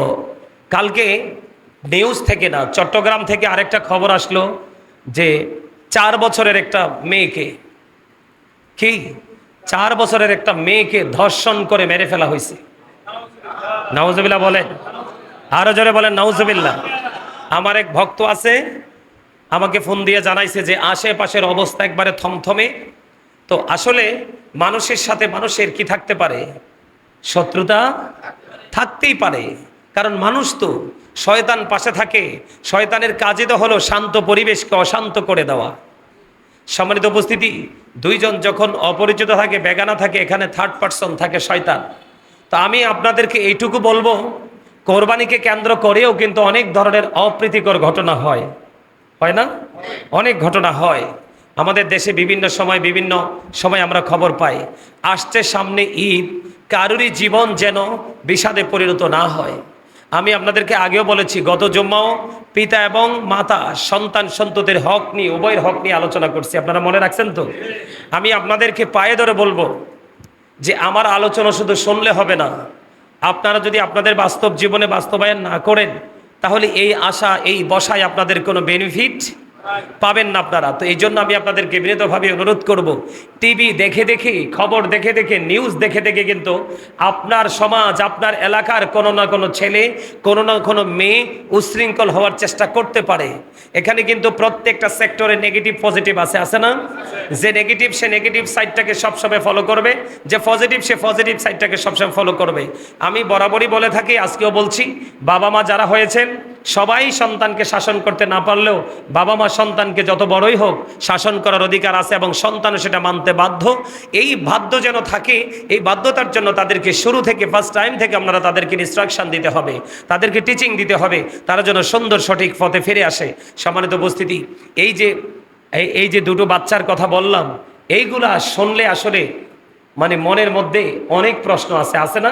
কালকে নিউজ থেকে না, চট্টগ্রাম থেকে আরেকটা খবর আসলো যে 4 বছরের একটা মেয়েকে, কি 4 বছরের একটা মেয়েকে ধর্ষণ করে মেরে ফেলা হয়েছে। নাউজুবিল্লাহ বলেন, আরো জোরে বলেন নাউজুবিল্লাহ। আমার এক ভক্ত আছে, আমাকে ফোন দিয়ে জানাইছে যে আশেপাশের অবস্থা একবারে থমথমে। তো আসলে মানুষের সাথে মানুষের কি থাকতে পারে? শত্রুতা থাকতেই পারে, কারণ মানুষ তো, শয়তান পাশে থাকে, শয়তানের কাজই তো হলো শান্ত পরিবেশকে অশান্ত করে দেওয়া। সম্মানিত উপস্থিতি, দুইজন যখন অপরিচিত থাকে, বেগানা থাকে, এখানে থার্ড পারসন থাকে শয়তান। তো আমি আপনাদেরকে এইটুকু বলবো, কোরবানিকে কেন্দ্র করেও কিন্তু অনেক ধরনের অপ্রীতিকর ঘটনা হয়, হয় না? অনেক ঘটনা হয় আমাদের দেশে, বিভিন্ন সময় আমরা খবর পাই। আসছে সামনে ঈদ, কারুরই জীবন যেন বিষাদে পরিণত না হয়। আমি আপনাদেরকে আগেও বলেছি, গত জুম্মাও পিতা এবং মাতা সন্তান সন্ততির হক নিয়ে, উভয়ের হক নিয়ে আলোচনা করছি, আপনারা মনে রাখছেন তো? আমি আপনাদেরকে পায়ে ধরে বলবো যে আমার আলোচনা শুধু শুনলে হবে না, আপনারা যদি আপনাদের বাস্তব জীবনে বাস্তবায়ন না করেন, তাহলে এই আশা, এই বসায় আপনাদের কোনো বেনিফিট পাবেন না আপনারা। তো এই জন্য আমি আপনাদেরকে বিনীতভাবে অনুরোধ করব, টিভি দেখে দেখে, খবর দেখে দেখে, নিউজ দেখে দেখে কিন্তু আপনার সমাজ, আপনার এলাকার কোনো না কোনো ছেলে, কোনো না কোনো মেয়ে উচ্ছৃঙ্খল হওয়ার চেষ্টা করতে পারে। এখানে কিন্তু প্রত্যেকটা সেক্টরে নেগেটিভ পজিটিভ আছে না? যে নেগেটিভ, সে নেগেটিভ সাইডটাকে সবসময় ফলো করবে, যে পজিটিভ, সে পজিটিভ সাইডটাকে সবসময় ফলো করবে। আমি বরাবরই বলে থাকি, আজকেও বলছি, বাবা মা যারা হয়েছেন সবাই সন্তানকে শাসন করতে না পারলেও বাবা মা সন্তানকে যত বড়ই হোক শাসন করার অধিকার আছে, এবং সন্তানও সেটা মানতে বাধ্য। এই বাধ্য যেন থাকে, এই বাধ্যতার জন্য তাদেরকে শুরু থেকে, ফার্স্ট টাইম থেকে আপনারা তাদেরকে ইনস্ট্রাকশন দিতে হবে, তাদেরকে টিচিং দিতে হবে, তারা যেন সুন্দর সঠিক পথে ফিরে আসে। সম্মানিত উপস্থিতি, এই যে দুটো বাচ্চার কথা বললাম, এইগুলা শুনলে আসলে মানে মনের মধ্যে অনেক প্রশ্ন আছে না?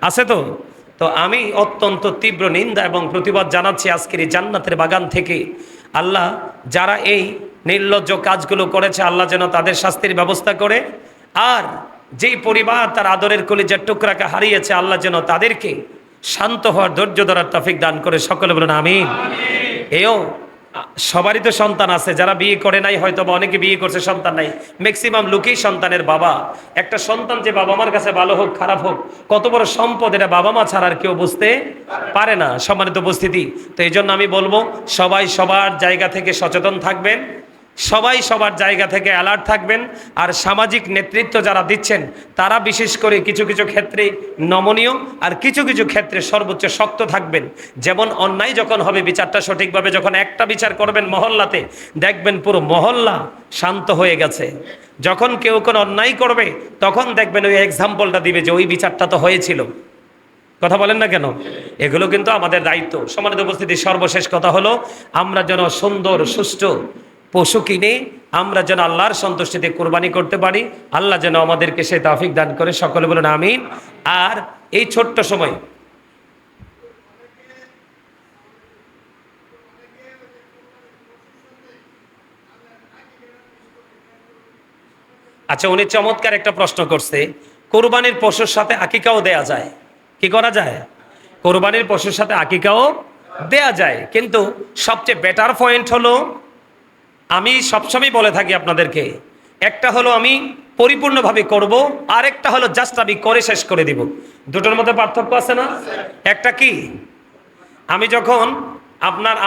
আছে তো? তো আমি অত্যন্ত তীব্র নিন্দা এবং প্রতিবাদ জানাচ্ছি আজকের এই জান্নাতের বাগান থেকে। আল্লাহ যারা এই নির্লজ্জ কাজগুলো করেছে, আল্লাহ যেন তাদের শাস্তির ব্যবস্থা করে, আর যেই পরিবার তার আদরের কলিজার টুকরাকে হারিয়েছে, আল্লাহ যেন তাদেরকে শান্ত হওয়ার, ধৈর্য ধরার তৌফিক দান করে। সকলে বলুন আমিন। এও সবারই তো সন্তান আছে, যারা বিয়ে করে নাই, হয়তো বা অনেকে বিয়ে করছে, সন্তান নাই, ম্যাক্সিমাম লোকই সন্তানের বাবা। একটা সন্তান যে বাবা মার কাছে ভালো হোক খারাপ হোক, কত বড় সম্পদ, এটা বাবা মা ছাড়া আর কেউ বুঝতে পারে না। সম্মানিত উপস্থিতি, তো এই জন্য আমি বলবো, সবাই সবার জায়গা থেকে সচেতন থাকবেন, সবাই সবার জায়গা থেকে অ্যালার্ট থাকবেন। আর সামাজিক নেতৃত্ব যারা দিচ্ছেন, তারা বিশেষ করে কিছু কিছু ক্ষেত্রে নমনীয়, আর কিছু কিছু ক্ষেত্রে সর্বোচ্চ শক্ত থাকবেন। যেমন অন্যায় যখন হবে, বিচারটা সঠিকভাবে যখন একটা বিচার করবেন মহল্লাতে, দেখবেন পুরো মহল্লা শান্ত হয়ে গেছে। যখন কেউ কোনো অন্যায় করবে, তখন দেখবেন ওই এক্সাম্পলটা দিবে যে ওই বিচারটা তো হয়েছিল। কথা বলেন না কেন? এগুলো কিন্তু আমাদের দায়িত্ব। সম্মানিত উপস্থিতি, সর্বশেষ কথা হলো, আমরা যেন সুন্দর সুষ্ঠু পশু কিনে আমরা যেন আল্লাহর সন্তুষ্টিতে কোরবানি করতে পারি। আল্লাহ যেন আমাদেরকে সেই তৌফিক দান করে। সকলে বলুন আমিন। আর এই ছোট্ট সময়, আচ্ছা, উনি চমৎকার একটা প্রশ্ন করছে, কোরবানির পশুর সাথে আকিকাও দেয়া যায়, কি করা যায়? কোরবানির পশুর সাথে আকিকাও দেয়া যায়, কিন্তু সবচেয়ে বেটার পয়েন্ট হলো, আমি সবসময় বলে থাকি আপনাদেরকে, একটা হলো আমি পরিপূর্ণভাবে করব, আর একটা হলো জাস্ট আমি করে শেষ করে দিব। দুটোর মধ্যে পার্থক্য আছে না? একটা কি, আমি যখন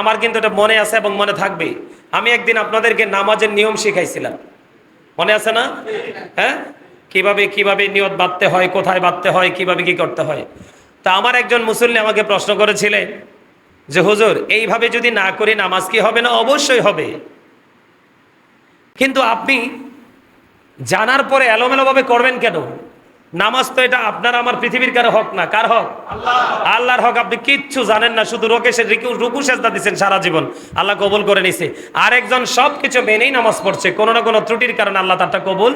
আমার কিন্তু এটা মনে আছে এবং মনে থাকবে, আমি একদিন আপনাদেরকে নামাজের নিয়ম শিখাইছিলাম, মনে আছে না? হ্যাঁ, কিভাবে কিভাবে নিয়ত বাঁধতে হয়, কোথায় বাঁধতে হয়, কিভাবে কি করতে হয়। তা আমার একজন মুসল্লি আমাকে প্রশ্ন করেছিলেন যে হুজুর, এইভাবে যদি না করি নামাজ কি হবে না? অবশ্যই হবে, কিন্তু আপনি জানার পরে এলোমেলোভাবে করবেন কেন? নামাজ তো এটা আপনার আমার পৃথিবীর কারো হক না। কার হক? আল্লাহর হক। আপনি কিচ্ছু জানেন না, শুধু রুকু সেজদা দিচ্ছেন সারা জীবন, আল্লাহ কবুল করে নিছে। আরেকজন সবকিছু মেনেই নামাজ পড়ছে, কোনো না কোনো ত্রুটির কারণে আল্লাহ তারটা কবুল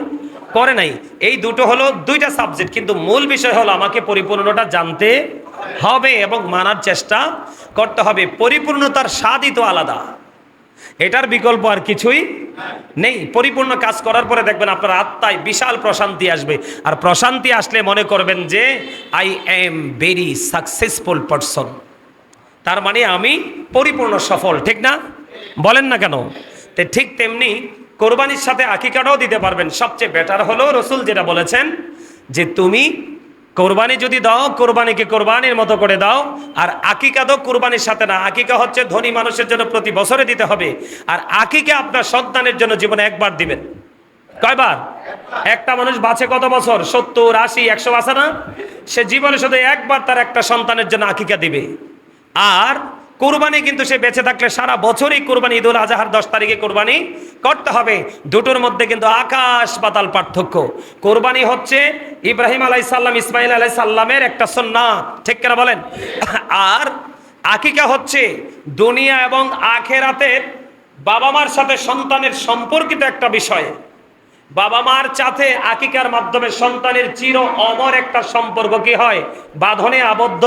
করে নাই। এই দুটো হলো দুইটা সাবজেক্ট, কিন্তু মূল বিষয় হলো আমাকে পরিপূর্ণটা জানতে হবে এবং মানার চেষ্টা করতে হবে। পরিপূর্ণতার স্বাদই তো আলাদা, এটার বিকল্প আর কিছুই নেই। পরিপূর্ণ কাজ করার পরে দেখবেন আপনার আত্মায় বিশাল প্রশান্তি আসবে, আর প্রশান্তি আসলে মনে করবেন যে I am very successful person, তার মানে আমি পরিপূর্ণ সফল। ঠিক না? বলেন না কেন? ঠিক তেমনি কোরবানির সাথে আকিকাটাও দিতে পারবেন। সবচেয়ে বেটার হলো রসুল যেটা বলেছেন যে তুমি কোরবানি যদি দাও, কোরবানিকে কোরবানির মতো করে দাও। আর আকিকা তো কোরবানির সাথে না, আকিকা হচ্ছে ধনী মানুষের জন্য প্রতি বছরে দিতে হবে, আর আকিকা আপনার সন্তানের জন্য জীবনে একবার দিবেন। কয়বার? একটা মানুষ বাঁচে কত বছর? 70, 80, 100 বাঁচে না? সে জীবনে শুধু একবার তার একটা সন্তানের জন্য আকিকা দিবে। আর কোরবানি কিন্তু সে বেঁচে থাকলে সারা বছরই কোরবানি, ঈদুল আজহার 10 তারিখে কোরবানি করতে হবে। দুটোর মধ্যে কিন্তু আকাশ পাতাল পার্থক্য। কোরবানি হচ্ছে ইব্রাহিম আলাইহিস সালাম, ইসমাইল আলাইহিস সালামের একটা সুন্নাত, ঠিক কিনা বলেন? আর আকিকা হচ্ছে দুনিয়া এবং আখেরাতের বাবা মার সাথে সন্তানের সম্পর্কিত একটা বিষয়। বাবা মার সাথে আকিকার মাধ্যমে সন্তানের চির অমর একটা সম্পর্ক কি হয়? বাঁধনে আবদ্ধ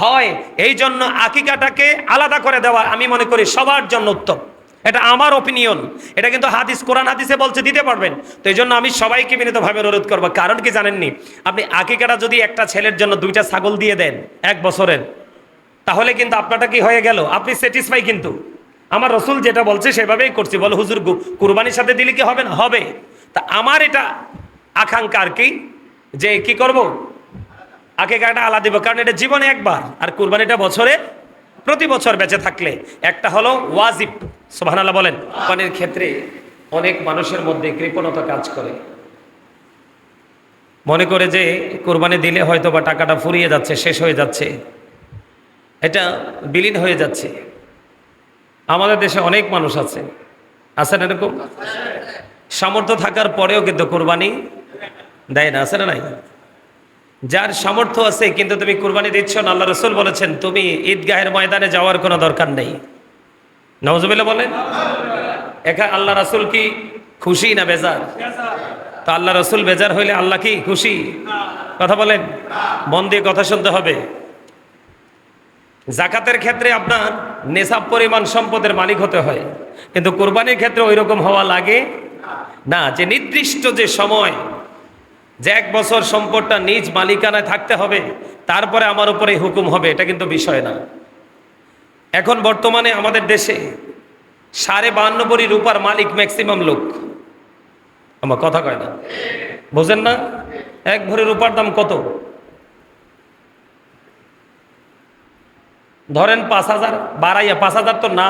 হয়। এই জন্য আকিকাটাকে আলাদা করে দেওয়া আমি মনে করি সবার জন্য উত্তম। এটা আমার অপিনিয়ন, এটা কিন্তু হাদিস, কোরআন হাদিসে বলছে দিতে পারবেন। তো এই জন্য আমি সবাইকে বিনীতভাবে অনুরোধ করবো। কারণ কি জানেননি? আপনি আকিকাটা যদি একটা ছেলের জন্য 2টা ছাগল দিয়ে দেন 1 বছরের, তাহলে কিন্তু আপনারটা কি হয়ে গেল? আপনি স্যাটিসফাই। কিন্তু আমার রসুল যেটা বলছে সেভাবেই করছি। বলে হুজুর কুরবানির সাথে দিলে কি হবে না? হবে। তা আমার এটা আকাঙ্ক্ষা আর কি, যে কি করব, আকিকাটা আলাদা দিব, কারণ এটা জীবনে একবার, আর কুরবানিটা বছরে প্রতি বছর বেঁচে থাকলে। একটা হলো ওয়াজিব, সুবহানাল্লাহ বলেন। কোরবানির ক্ষেত্রে অনেক মানুষের মধ্যে কৃপণতা কাজ করে, মনে করে যে কোরবানি দিলে হয়তো বা টাকাটা ফুরিয়ে যাচ্ছে, শেষ হয়ে যাচ্ছে, এটা বিলীন হয়ে যাচ্ছে। আমাদের দেশে অনেক মানুষ আছে, আছেন এরকম, সামর্থ্য থাকার পরেও কিন্তু কোরবানি দেয় না, আছে না? নাই। যার সামর্থ্য আছে কিন্তু তুমি কুরবানি দিচ্ছ না, আল্লাহ রসুল বলেছেন তুমি ঈদগাহের ময়দানে যাওয়ার কোনো দরকার নেই। নাউজুবিল্লাহ বলেন। এখানে আল্লাহ রসুল কি খুশি না বেজার? তো আল্লাহ রসুল বেজার হইলে আল্লাহ কি খুশি? কথা বলেন, মন দিয়ে কথা শুনতে হবে। জাকাতের ক্ষেত্রে আপনার নেশাব পরিমাণ সম্পদের মালিক হতে হয়, কিন্তু কোরবানির ক্ষেত্রে ওই রকম হওয়া লাগে না, যে নির্দিষ্ট যে সময়, যে 1 বছর সম্পদটা নিজ মালিকানায় থাকতে হবে, তারপরে আমার উপরে হুকুম হবে, এটা কিন্তু বিষয় না। এখন বর্তমানে আমাদের দেশে 52.5 ভরি রূপার মালিক ম্যাক্সিমাম লোক। আমার কথা কয় না, বোঝেন না? 1 ভরি রূপার দাম কত? ধরেন 5,000, বাড়াইয়া 5,000 তো না,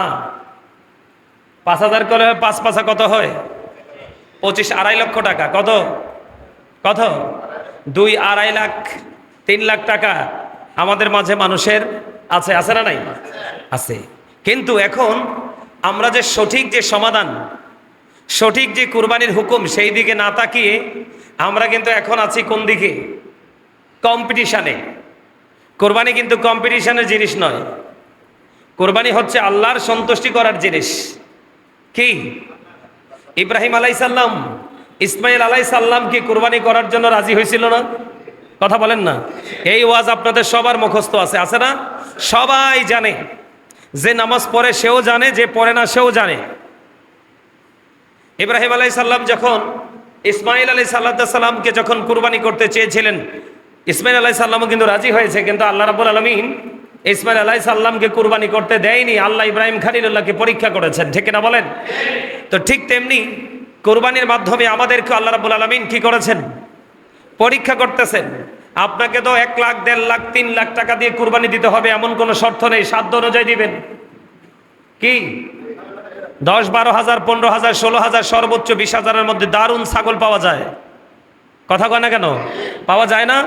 5,000 করে 5 পাঁচা কত হয়? 25, 2.5 লক্ষ টাকা। কত? কত? 2, 2.5 লাখ, 3 লাখ টাকা আমাদের মাঝে মানুষের আছে, আছে না নাই? আছে। কিন্তু এখন আমরা যে সঠিক যে সমাধান, সঠিক যে কুরবানির হুকুম, সেই দিকে না তাকিয়ে আমরা কিন্তু এখন আছি কোন দিকে? কম্পিটিশানে। কোরবানি কিন্তু কম্পিটিশনের জিনিস নয়। কোরবানি হচ্ছে আল্লাহর সন্তুষ্টি করার জিনিস। কি? ইব্রাহিম আলাইহিস সালাম, ইসমাইল আলাইহিস সালাম কি কোরবানি করার জন্য রাজি হয়েছিল না? কথা বলেন না। এই ওয়াজ আপনাদের সবার মুখস্থ আছে, আছে না? সবাই জানে, যে নামাজ পড়ে সেও জানে, যে পড়ে না সেও জানে। ইব্রাহিম আলাইহিস সালাম যখন ইসমাইল আলাইহিস সালামকে যখন কুরবানি করতে চেয়েছিলেন, ইসমাইল আলাইহিস সালামও কিন্তু রাজি হয়েছে, কিন্তু আল্লাহ রাব্বুল আলামিন ইসমাইল আলাইহিস সালামকে কুরবানি করতে দেয়নি। আল্লাহ ইব্রাহিম খলিলুল্লাহকে পরীক্ষা করেছেন, ঠিক না বলেন? তো ঠিক তেমনি কুরবানির মাধ্যমে আমাদেরকে আল্লাহ রাব্বুল আলামিন কি করেছেন? পরীক্ষা করতেছেন। আপনাকে তো 1 লাখ, 1.5 লাখ, 3 লাখ টাকা দিয়ে কুরবানি দিতে হবে এমন কোনো শর্ত নেই, সাধ্য অনুযায়ী দিবেন। কি 10-12 হাজার, 15 হাজার, 16 হাজার, সর্বোচ্চ 20 হাজারের মধ্যে দারুণ ছাগল পাওয়া যায়। কথা কয় না কেন? পাওয়া যায় না?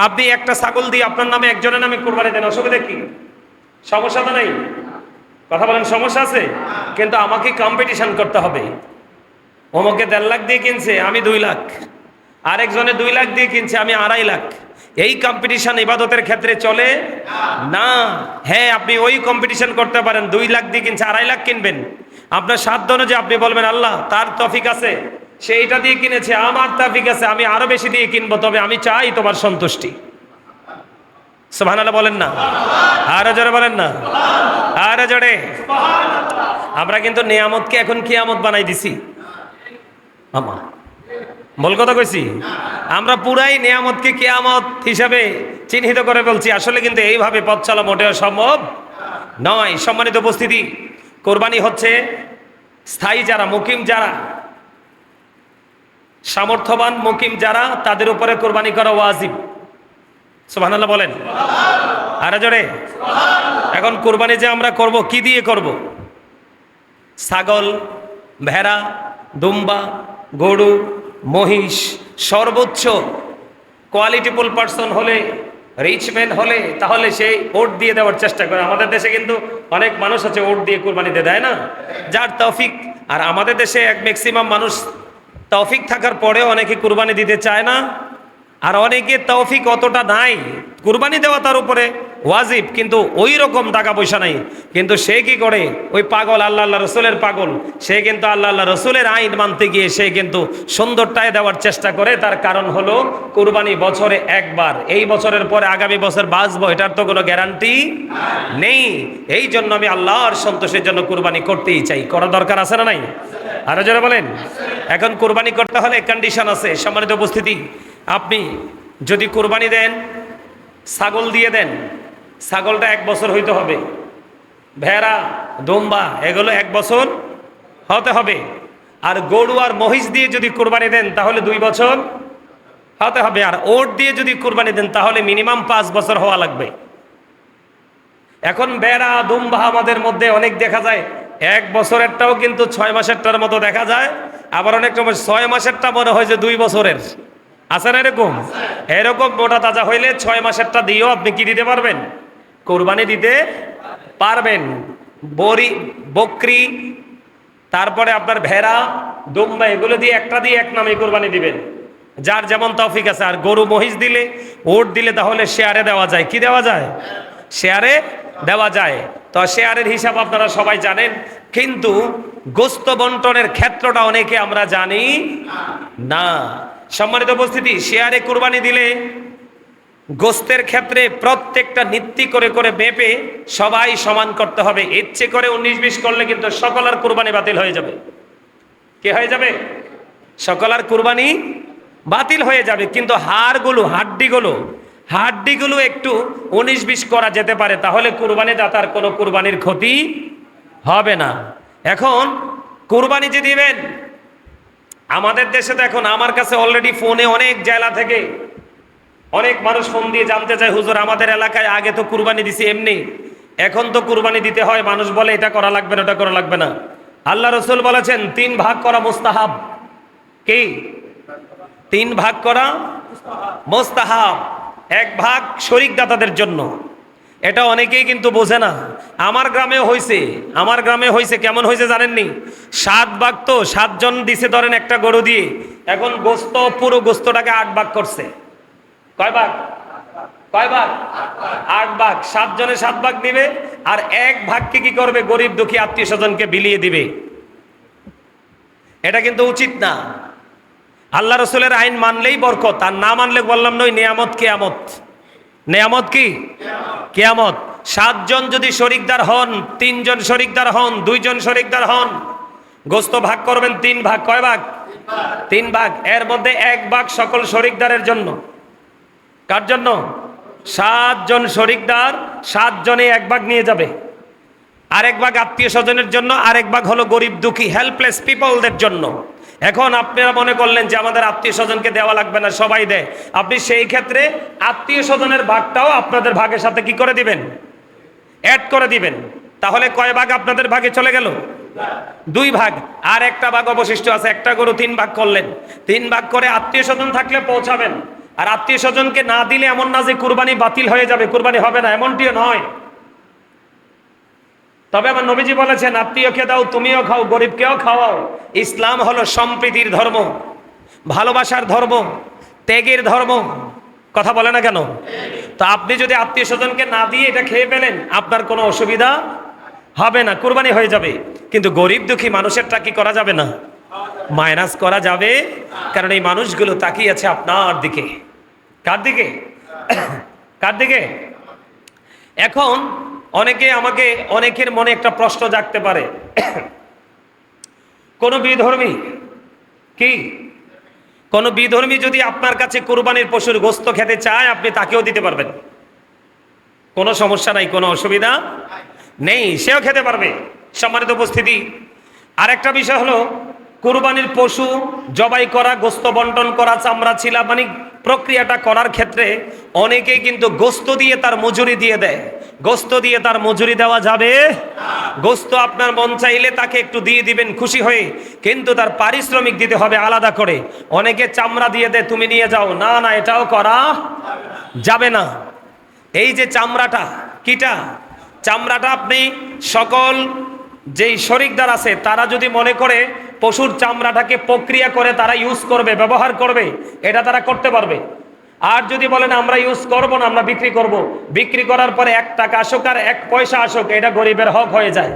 আপনি একটা ছাগল দিয়ে আপনার নামে, একজনের নামে কোরবানি দেন, অসুবিধা কি? সমস্যা তো নেই। কথা বলেন, সমস্যা আছে? কিন্তু আমাকে কম্পিটিশন করতে হবে। অমুকে 1.5 লাখ দিয়ে কিনছে, আমি 2 লাখ। আরেকজনে 2 লাখ দিয়ে কিনছে, আমি 2.5 লাখ। এই কম্পিটিশন ইবাদতের ক্ষেত্রে চলে না। হ্যাঁ, আপনি ওই কম্পিটিশন করতে পারেন, 2 লাখ দিয়ে কিনছে, 2.5 লাখ কিনবেন। আপনার সাধ্য অনুযায়ী আপনি বলবেন, আল্লাহ তার তৌফিক আছে, সে এটা দিয়ে কিনেছে, আমার তৌফিক আছে, আমি আরো বেশি দিয়ে কিনবো, তবে আমি চাই তোমার সন্তুষ্টি। সুবহানাল্লাহ বলেন না? আরো জোরে বলেন না? আরো জোরে। আমরা কিন্তু নিয়ামতকে এখন কিয়ামত বানাই দিছি। আমা বল কথা কইছি, আমরা পুরাই নিয়ামতকে কিয়ামত হিসাবে চিহ্নিত করে বলছি। আসলে কিন্তু এইভাবে পথ চলা মোটেও সম্ভব নয়। সম্মানিত উপস্থিতি, কোরবানি হচ্ছে স্থায়ী যারা, মুকিম যারা, সামর্থ্যবান মুকিম যারা, তাদের উপরে কোরবানি করা ওয়াজিব। সুবহানাল্লাহ বলেন। আরে জোরে। এখন কোরবানি যে আমরা করব, কি দিয়ে করব? ছাগল, ভেড়া, দুম্বা, গরু, মহিষ, সর্বোচ্চ কোয়ালিটিফুল পার্সন হলে, রিচম্যান হলে, তাহলে সেই ওট দিয়ে দেওয়ার চেষ্টা করে। আমাদের দেশে কিন্তু অনেক মানুষ আছে ওট দিয়ে কোরবানিতে দেয় না, যার তৌফিক। আর আমাদের দেশে এক ম্যাক্সিমাম মানুষ তৌফিক থাকার পরেও অনেকে কুরবানি দিতে চায় না, আর অনেকে তৌফিক অতটা নাই, কুরবানি দেওয়া তার উপরে ওয়াজিব, কিন্তু ওই রকম টাকা পয়সা নাই। কিন্তু সে কি করে? ওই পাগল, আল্লাহ আল্লাহ রসুলের পাগল, সে কিন্তু আল্লাহ আল্লাহ রসুলের আইন মানতে গিয়ে সে কিন্তু সুন্দরটায় দেওয়ার চেষ্টা করে। তার কারণ হলো কুরবানি বছরে একবার, এই বছরের পরে আগামী বছর বাঁচবো, এটার তো কোনো গ্যারান্টি নেই। এই জন্য আমি আল্লাহর সন্তোষের জন্য কুরবানি করতেই চাই। করা দরকার আছে না নাই? আরো যারা বলেন। এখন কুরবানি করতে হলে কন্ডিশন আছে। সম্মানিত উপস্থিতি, আপনি যদি কুরবানি দেন, ছাগল দিয়ে দেন, ছাগলটা 1 বছর হইতে হবে। ভেড়া, দুম্বা, এগুলো 1 বছর হতে হবে। আর গরু আর মহিষ দিয়ে যদি কুরবানি দেন, তাহলে 2 বছর হতে হবে। আর ওট দিয়ে যদি কুরবানি দেন, তাহলে মিনিমাম 5 বছর হওয়া লাগবে। এখন ভেড়া, দুম্বা আমাদের মধ্যে অনেক দেখা যায় 1 বছরেরটাও কিন্তু 6 মাসেরটার মতো দেখা যায়, আবার অনেক সময় 6 মাসেরটা মনে হয় যে 2 বছরের। আছে না এরকম? এরকম মোটা তাজা হইলে 6 মাসেরটা দিয়েও আপনি কি দিতে পারবেন? কোরবানি দিতে পারবেন। বকরি, তারপরে আপনার ভেড়া, দুম্বা, এগুলো দিয়ে একটা দিয়ে এক নামে কোরবানি দিবেন, যার যেমন তৌফিক আছে। আর গরু মহিষ দিলে, ওট দিলে, তাহলে শেয়ারে দেওয়া যায়। কি দেওয়া যায়? শেয়ারে দেওয়া যায়। তো শেয়ারের হিসাব আপনারা সবাই জানেন, কিন্তু গোস্ত বন্টনের ক্ষেত্রটা অনেকে আমরা জানি না। সম্মানিত উপস্থিতি, শেয়ারে কুরবানি দিলে গোস্তের ক্ষেত্রে প্রত্যেকটা নীতি করে করে মেপে সবাই সমান করতে হবে। ইচ্ছে করে 19-20 করলে কিন্তু সকলের কুরবানি বাতিল হয়ে যাবে। কি হয়ে যাবে? সকলের কুরবানি বাতিল হয়ে যাবে। কিন্তু হাড্ডিগুলো একটু 19-20 করা যেতে পারে, তাহলে কুরবানি দাতার কোনো কুরবানির ক্ষতি হবে না। এখন কুরবানি যে দিবেন, আমাদের দেশে তো এখন আমার কাছে অলরেডি ফোনে অনেক জেলা থেকে অনেক মানুষ ফোন দিয়ে জানতে চায়, হুজুর আমাদের এলাকায় আগে তো কুরবানি দিছি এমনি, এখন তো কুরবানি দিতে হয়। মানুষ বলে এটা করা লাগবে না, ওটা করা লাগবে না। আল্লাহ রসুল বলেছেন 3 ভাগ করা মুস্তাহাব। কি? 3 ভাগ করা মুস্তাহাব। 1 ভাগ শরিক দাতাদের জন্য। এটা অনেকেই কিন্তু বোঝে না। আমার গ্রামে হয়েছে কেমন হয়েছে জানেননি? 7 ভাগ, তো 7 জন দিছে ধরেন একটা গরু দিয়ে, এখন গোস্ত, পুরো গোস্তটাকে 8 ভাগ করছে। কয় ভাগ? 8 ভাগ। 7 জনে 7 ভাগ দিবে, আর 1 ভাগকে কি করবে? গরিব দুঃখী আত্মীয় স্বজনকে বিলিয়ে দিবে। এটা কিন্তু উচিত না। আল্লাহ রসুলের আইন মানলেই বরকত, আর না মানলে বললাম নয় নিয়ামত কিয়ামত। নিয়ামত কি? কিয়ামত। 7 জন যদি শরিকদার হন, 3 জন শরিকদার হন, 2 জন শরিকদার হন, গোস্ত ভাগ করবেন 3 ভাগ। কয় ভাগ? 3 ভাগ। এর মধ্যে 1 ভাগ সকল শরিকদারের জন্য। কার জন্য? 7 জন শরিকদার, 7 জনে 1 ভাগ নিয়ে যাবে। আরেক ভাগ আত্মীয় স্বজনের জন্য, আরেক ভাগ হলো গরিব দুঃখী হেল্পলেস পিপলদের জন্য। এখন আপনারা মনে করলেন যে আমাদের আত্মীয় স্বজনকে দেওয়া লাগবে না, সবাই দেয়। আপনি সেই ক্ষেত্রে আত্মীয় স্বজনের ভাগটাও আপনাদের ভাগের সাথে কি করে দিবেন? অ্যাড করে দিবেন। তাহলে কয় ভাগ আপনাদের ভাগে চলে গেল? 2 ভাগ, আর একটা ভাগ অবশিষ্ট আছে। একটা গরু 3 ভাগ করলেন, 3 ভাগ করে আত্মীয় স্বজন থাকলে পৌঁছাবেন। আর আত্মীয় স্বজনকে না দিলে এমন না যে কুরবানি বাতিল হয়ে যাবে, কুরবানি হবে না, এমনটিও নয়। তবে আমার নবীজি বলেছেন, আত্মীয়কে দাও, তুমিও খাও, গরিবকেও খাওয়াও। ইসলাম হলো সম্প্রীতির ধর্ম, ভালোবাসার ধর্ম, ত্যাগের ধর্ম। কথা বলে না কেন? তো আপনি যদি আত্মীয় স্বজনকে না দিয়ে এটা খেয়ে ফেলেন, আপনার কোনো অসুবিধা হবে না, কুরবানি হয়ে যাবে। কিন্তু গরিব দুঃখী মানুষেরটা কি করা যাবে না? মাইনাস করা যাবে, কারণ এই মানুষগুলো তাকিয়ে আছে আপনার দিকে। কার দিকে? কার দিকে? এখন অনেকের মনে একটা প্রশ্ন জাগতে পারে, কোন বিধর্মী যদি আপনার কাছে কুরবানির পশুর গোশত খেতে চায়, আপনি তাকেও দিতে পারবেন, কোনো সমস্যা নাই, কোনো অসুবিধা নেই, সেও খেতে পারবে। সম্মানিত উপস্থিতি, আরেকটা বিষয় হলো, কুরবানির পশু জবাই করা, গোশত বন্টন করা, চামড়া ছিলা, মানে প্রক্রিয়াটা করার ক্ষেত্রে অনেকেই কিন্তু গোশত দিয়ে তার মজুরি দিয়ে দেয়। গোশত দিয়ে তার মজুরি দেওয়া যাবে? গোশত আপনার মন চাইলে তাকে একটু দিয়ে দিবেন খুশি হয়ে, কিন্তু তার পারিশ্রমিক দিতে হবে আলাদা করে। অনেকে চামড়া দিয়ে দেয়, তুমি নিয়ে যাও, না না, এটাও করা যাবে না। এই যে চামড়াটা, কিটা চামড়াটা, আপনি সকল যেই শরিকদার আছে তারা যদি মনে করে পশুর চামড়াটাকে প্রক্রিয়া করে তারা ইউজ করবে, ব্যবহার করবে, এটা তারা করতে পারবে। আর যদি বলেন আমরা ইউজ করব না, আমরা বিক্রি করব, বিক্রি করার পরে 1 টাকা আসুক আর 1 পয়সা আসুক, এটা গরিবের হক হয়ে যায়।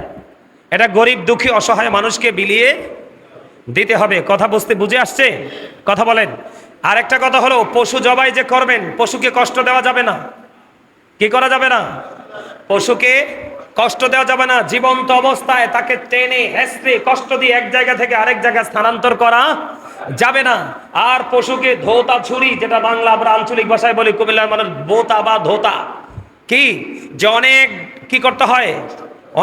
এটা গরিব দুঃখী অসহায় মানুষকে বিলিয়ে দিতে হবে। কথা বুঝে আসছে? কথা বলেন। আর একটা কথা হলো, পশু জবাই যে করবেন, পশুকে কষ্ট দেওয়া যাবে না। কি করা যাবে না? পশুকে কষ্ট দেওয়া যাবে না। জীবন্ত অবস্থায় তাকে টেনে হেঁচড়ে কষ্ট দিয়ে এক জায়গা থেকে আরেক জায়গায় স্থানান্তর করা যাবে না। আর পশুকে ধোতা ছুরি, যেটা বাংলা আমরা আঞ্চলিক ভাষায় বলি, কুমিল্লার মানুষ বোতা বা ধোতা, কি যে অনেক কি করতে হয়,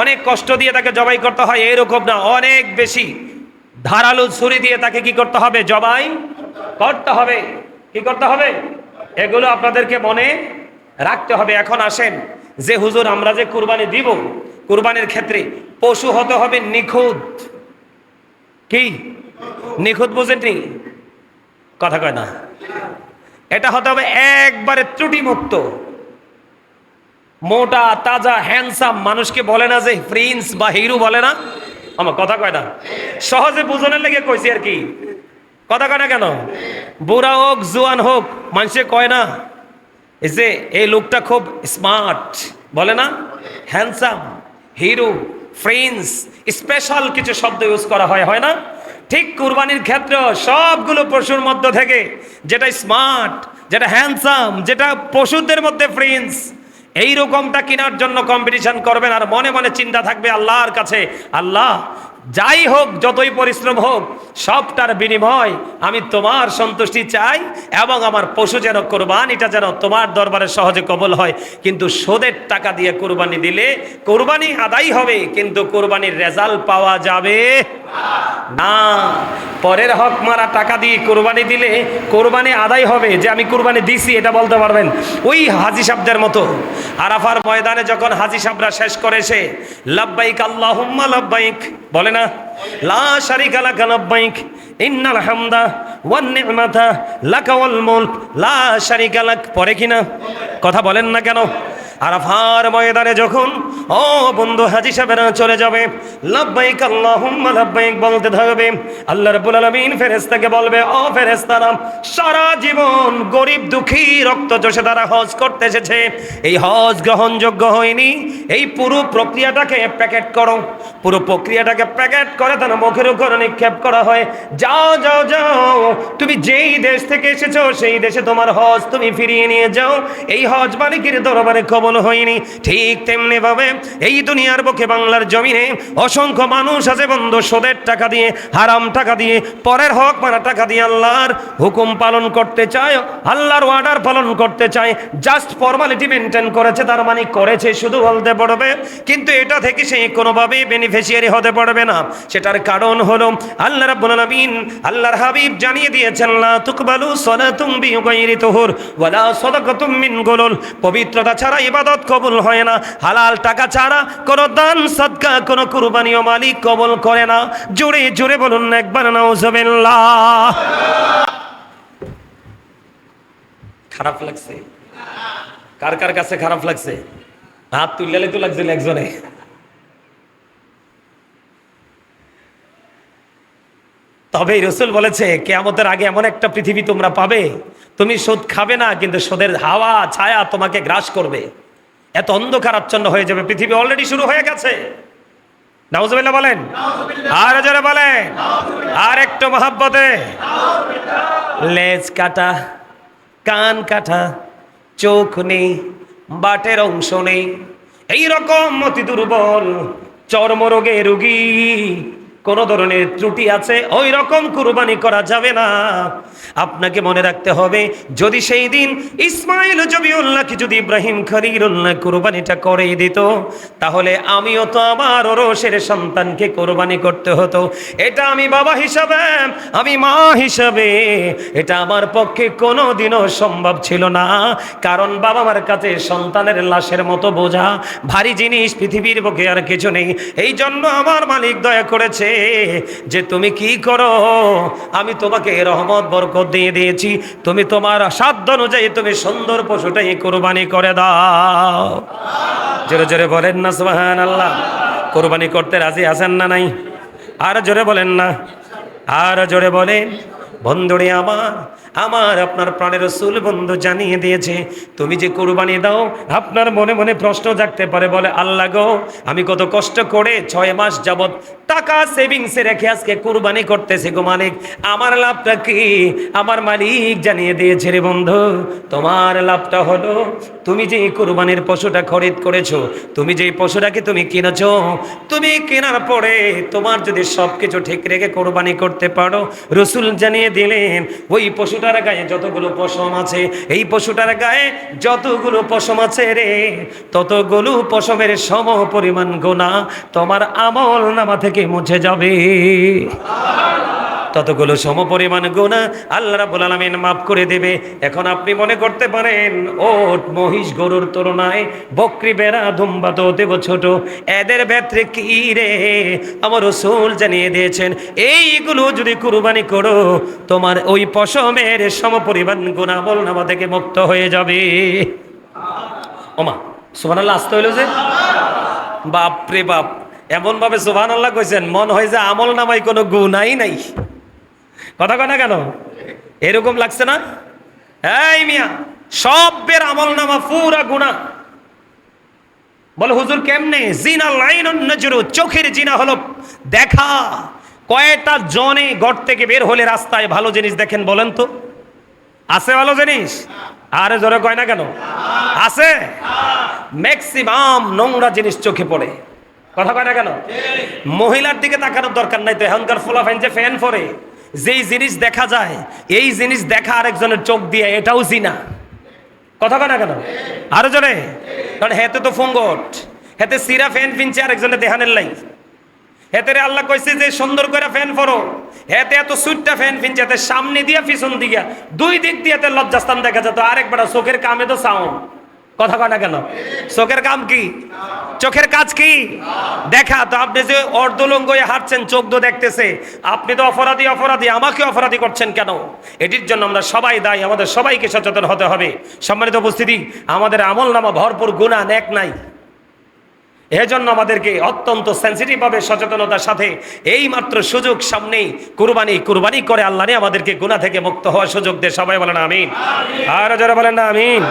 অনেক কষ্ট দিয়ে তাকে জবাই করতে হয়, এরকম না, অনেক বেশি ধারালো ছুরি দিয়ে তাকে কি করতে হবে, জবাই করতে হবে। কি করতে হবে? এগুলো আপনাদেরকে মনে রাখতে হবে। এখন আসেন, যে হুজুর আমরা যে কুরবানি দিব, কুরবানির ক্ষেত্রে পশু হতে হবে নিখুঁত। কি নিখুঁত বুঝেননি? কথা কয় না। এটা হতে হবে একবারে ত্রুটিমুক্ত, মোটা তাজা হ্যান্ডসাম। মানুষকে বলে না যে প্রিন্স বা হিরো, বলে না? আমার কথা কয় না, সহজে বুঝনের লেগে কইছি আর কি। কথা কয় না কেন? বুড়া হোক জোয়ান হোক, মানুষে কয় না এই যে এই লোকটা খুব স্মার্ট, বলে না? হ্যান্ডসাম, হিরো, প্রিন্স, স্পেশাল কিছু শব্দ ইউজ করা হয় না? ঠিক কুরবানির ক্ষেত্রে সবগুলো পশুর মধ্য থেকে যেটা স্মার্ট, যেটা হ্যান্ডসাম, যেটা পশুদের মধ্যে প্রিন্স, এই রকমটা কেনার জন্য কম্পিটিশন করবেন। আর মনে মনে চিন্তা থাকবে আল্লাহর কাছে, আল্লাহ যাই হোক, যতই পরিশ্রম হোক, সবটার বিনিময় আমি তোমার সন্তুষ্টি চাই, এবং আমার পশু যেন কোরবানিটা যেন তোমার দরবারে সহজে কবুল হয়। কিন্তু সুদের টাকা দিয়ে কোরবানি দিলে কোরবানি আদায় হবে, কিন্তু কোরবানির রেজাল্ট পাওয়া যাবে না। পরের হক মারা টাকা দিয়ে কোরবানি দিলে কোরবানি আদায় হবে, যে আমি কোরবানি দিছি এটা বলতে পারবেন। ওই হাজি সাহেবদের মতো আরাফার ময়দানে যখন হাজি সাহেবরা শেষ করেছে, লাব্বাইক আল্লাহুম্মা লাব্বাইক বলে না, লা শারিকা লাকা লাব্বাইক ইন্নাল হামদা ওয়ান নি'মাতা লাকা ওয়াল মুলক লা শারিকা লাক, পরে কিনা? কথা বলেন না কেন? আরাফার ময়দানে যখন ও বন্ধু হাজি সাহেবরা চলে যাবে, লাব্বাইক আল্লাহুম্মা লাব্বাইক বলতে থাকবে, আল্লাহ রাব্বুল আলামিন ফেরেশতাকে বলবে, ও ফেরেশতারা, সারা জীবন গরিব দুঃখী রক্ত চষে তারা হজ করতে এসেছে, এই হজ গ্রহণযোগ্য হয়নি, এই পুরো প্রক্রিয়াটাকে প্যাকেট করো। পুরো প্রক্রিয়াটাকে প্যাকেট করে তার মুখের উপর নিক্ষেপ করা হয়, যাও যাও যাও, তুমি যেই দেশ থেকে এসেছো সেই দেশে তোমার হজ তুমি ফিরিয়ে নিয়ে যাও, এই হজ মালিকের দরবারে কবুল হয়নি। ঠিক তেমনি ভাবে এই দুনিয়ার বুকে বাংলার জমিনে অসংখ্য মানুষ আছে বন্ধু, সুদের টাকা দিয়ে, হারাম টাকা দিয়ে, পরের হক মারা টাকা দিয়ে আল্লাহর হুকুম পালন করতে চায়, আল্লাহর অর্ডার পালন করতে চায়, জাস্ট ফর্মালিটি মেনটেন করেছে, তার মানে করেছে শুধু বলতে পারবে, কিন্তু এটা থেকে সে কোনোভাবেই বেনিফিশিয়ারি হতে পারবে না। সেটার কারণ হলো আল্লাহ রাব্বুল আলামিন, আল্লাহর হাবিব জানিয়ে দিয়েছেন, লা তুকবালু সালাতুম বিগাইরি তুহুর ওয়ালা সাদাকাতুম মিন গুলুল, পবিত্রতা ছাড়া ইবাদত কবুল হয় না। হালাল টাকা ছাড়া কোনো দান সদকা কোনো কুরবানিও মালিক কবুল করে না। জোরে জোরে বলুন না একবার নাউজুবিল্লাহ। খারাপ লাগছে? কার কার কাছে খারাপ লাগছে? হাত তুললে তো লাগছিল একজনে। তবে রসুল বলেছে কিয়ামতের আগে এমন একটা পৃথিবী তোমরা পাবে, তুমি সুদ খাবে না কিন্তু সুদের হাওয়া ছায়া তোমাকে গ্রাস করবে। এত অন্ধকার আচ্ছন্ন হয়ে যাবে। পৃথিবী অলরেডি শুরু হয়ে গেছে। নাউজুবিল্লাহ বলেন, আর জোরে বলেন, আর একটু মহাব্বতে। লেজ কাটা, কান কাটা, চোখ নেই, বাটের অংশ নেই, এইরকম অতি দুর্বল চর্মরোগে রোগী, কোন ধরনের ত্রুটি আছে, ওই রকম কুরবানি করা যাবে না। আপনাকে মনে রাখতে হবে, যদি সেই দিন ইসমাইল জবিউল্লাহকে যদি ইব্রাহিম খলিলুল্লাহ কুরবানিটা করে দিত, তাহলে আমিও তো আমার ওরসের সন্তানকে কুরবানি করতে হতো। এটা আমি বাবা হিসাবে, আমি মা হিসাবে, এটা আমার পক্ষে কোনোদিনও সম্ভব ছিল না। কারণ বাবা মার কাছে সন্তানের লাশের মতো বোঝা ভারী জিনিস পৃথিবীর বুকে আর কিছু নেই। এই জন্য আমার মালিক দয়া করেছে যে তুমি কি করো, আমি তোমাকে রহমত বরকত দিয়ে দিয়েছি, তুমি তোমার সাধ্য অনুযায়ী তুমি সুন্দর পশুটাই কুরবানি করে দাও। জোরে জোরে বলেন না সুবহানাল্লাহ। কুরবানি করতে রাজি আছেন না নাই? আর জোরে বলেন না, আর জোরে বলেন। বন্ধুরে আমার, আমার আপনার প্রাণের রাসূল বন্ধু জানিয়ে দিয়েছে, তুমি যে কুরবানি দাও, আপনার মনে মনে প্রশ্ন জাগতে পারে, বলে আল্লাহ গো, আমি কত কষ্ট করে 6 মাস যাবত টাকা সেভিংসে রেখে আজকে কুরবানি করতেছি গো মালিক, আমার লাভটা কি? আমার মালিক জানিয়ে দিয়েছে রে বন্ধু, তোমার লাভটা হলো তুমি যে কুরবানির পশুটা খরিদ করেছো, তুমি যে পশুটাকে তুমি কিনেছো, তুমি কেনার পরে তোমার যদি সবকিছু ঠিক রেখে কুরবানি করতে পারো, রাসূল জানিয়ে দিলেন ওই পশুটার গায়ে যতগুলো পশম আছে, এই পশুটার গায়ে যতগুলো পশম আছে রে, ততগুলো পশমের সম পরিমাণ গুনাহ তোমার আমল নামা থেকে মুছে যাবে। ততগুলো সমপরিমাণ গুনাহ আল্লাহ রাব্বুল আলামিন মাফ করে দেবে। এখন আপনি মনে করতে পারেন, ওট মহিষ গরুর তুলনায় বকরি বেড়া দুম্বা তো দেব ছোট, এদের ভেতরে কি রে? আমার রাসূল জানিয়ে দিয়েছেন, এইগুলো যদি কুরবানি করো, তোমার ওই পশমের সমপরিমাণ গুনাহ আমলনামা থেকে মুক্ত হয়ে যাবে। ওমা সুবহানাল্লাহ, আসতে হইল যে বাপ রে বাপ, এমন ভাবে সুবহানাল্লাহ কইছেন মন হয় যে আমল নামায় কোনো গুনাহই নাই। কথা কয় না কেন? এরকম লাগছে না? এই মিয়া, সবের আমল নামা পুরা গুনাহ। বলে হুজুর কেমনে? জিনা লাইনুন নজরু, চোখের জিনা হলো দেখা। কয়টা জনে ঘর থেকে বের হলে রাস্তায় ভালো জিনিস দেখেন বলেন তো? আছে ভালো জিনিস? আরে জোরে কয় না কেন? আছে। ম্যাক্সিমাম নোংরা জিনিস চোখে পড়ে। কথা কয় না কেন? মহিলার দিকে তাকানোর দরকার নাই তো, এখনকার ফুলাফাইন যে ফ্যান পরে, যেই জিনিস দেখা যায় এই জিনিস দেখা আরেকজনের চোখ দিয়ে, এটাও জিনা। কথা কয় না কেন? আরো জোরে। কারণ হেতে তো ফঙ্গট, হেতে সিরা ফ্যান ফিনছে আরেকজনের দেহানের লাই, হেতে রে আল্লাহ কইছে যে সুন্দর করে ফ্যান পরো, হেতে এত সুইটটা ফ্যান ফিনছে, হেতে সামনে দিয়া পিছন দিয়া দুই দিক দিয়ে লজ্জাস্থান দেখা যেত। আরেকবার চোখের কামে তো সাউন্ড। কথা কয় না কেন? চোখের কাম কি? চোখের কাজ কি? দেখা। তো আপনি যে অর্ধলঙ্গ হয়ে হাঁটছেন, চোখ তো দেখতেছে, আপনি তো অপরাধী, অপরাধী, আমাকে অপরাধী করছেন কেন? এটির জন্য আমরা সবাই দায়ী, আমাদের সবাইকে সচেতন হতে হবে। সম্মানিত উপস্থিতি, আমাদের আমল নামা ভরপুর গুনাহ, নেক নাই। এজন্য আমাদেরকে অত্যন্ত সেন্সিটিভ ভাবে সচেতনতার সাথে এই মাত্র সুযোগ সামনেই কুরবানি করে আল্লাহ নিয়ে আমাদেরকে গুনাহ থেকে মুক্ত হওয়ার সুযোগ দিয়ে সবাই বলেন আমিন। আর যারা বলেন না আমিন,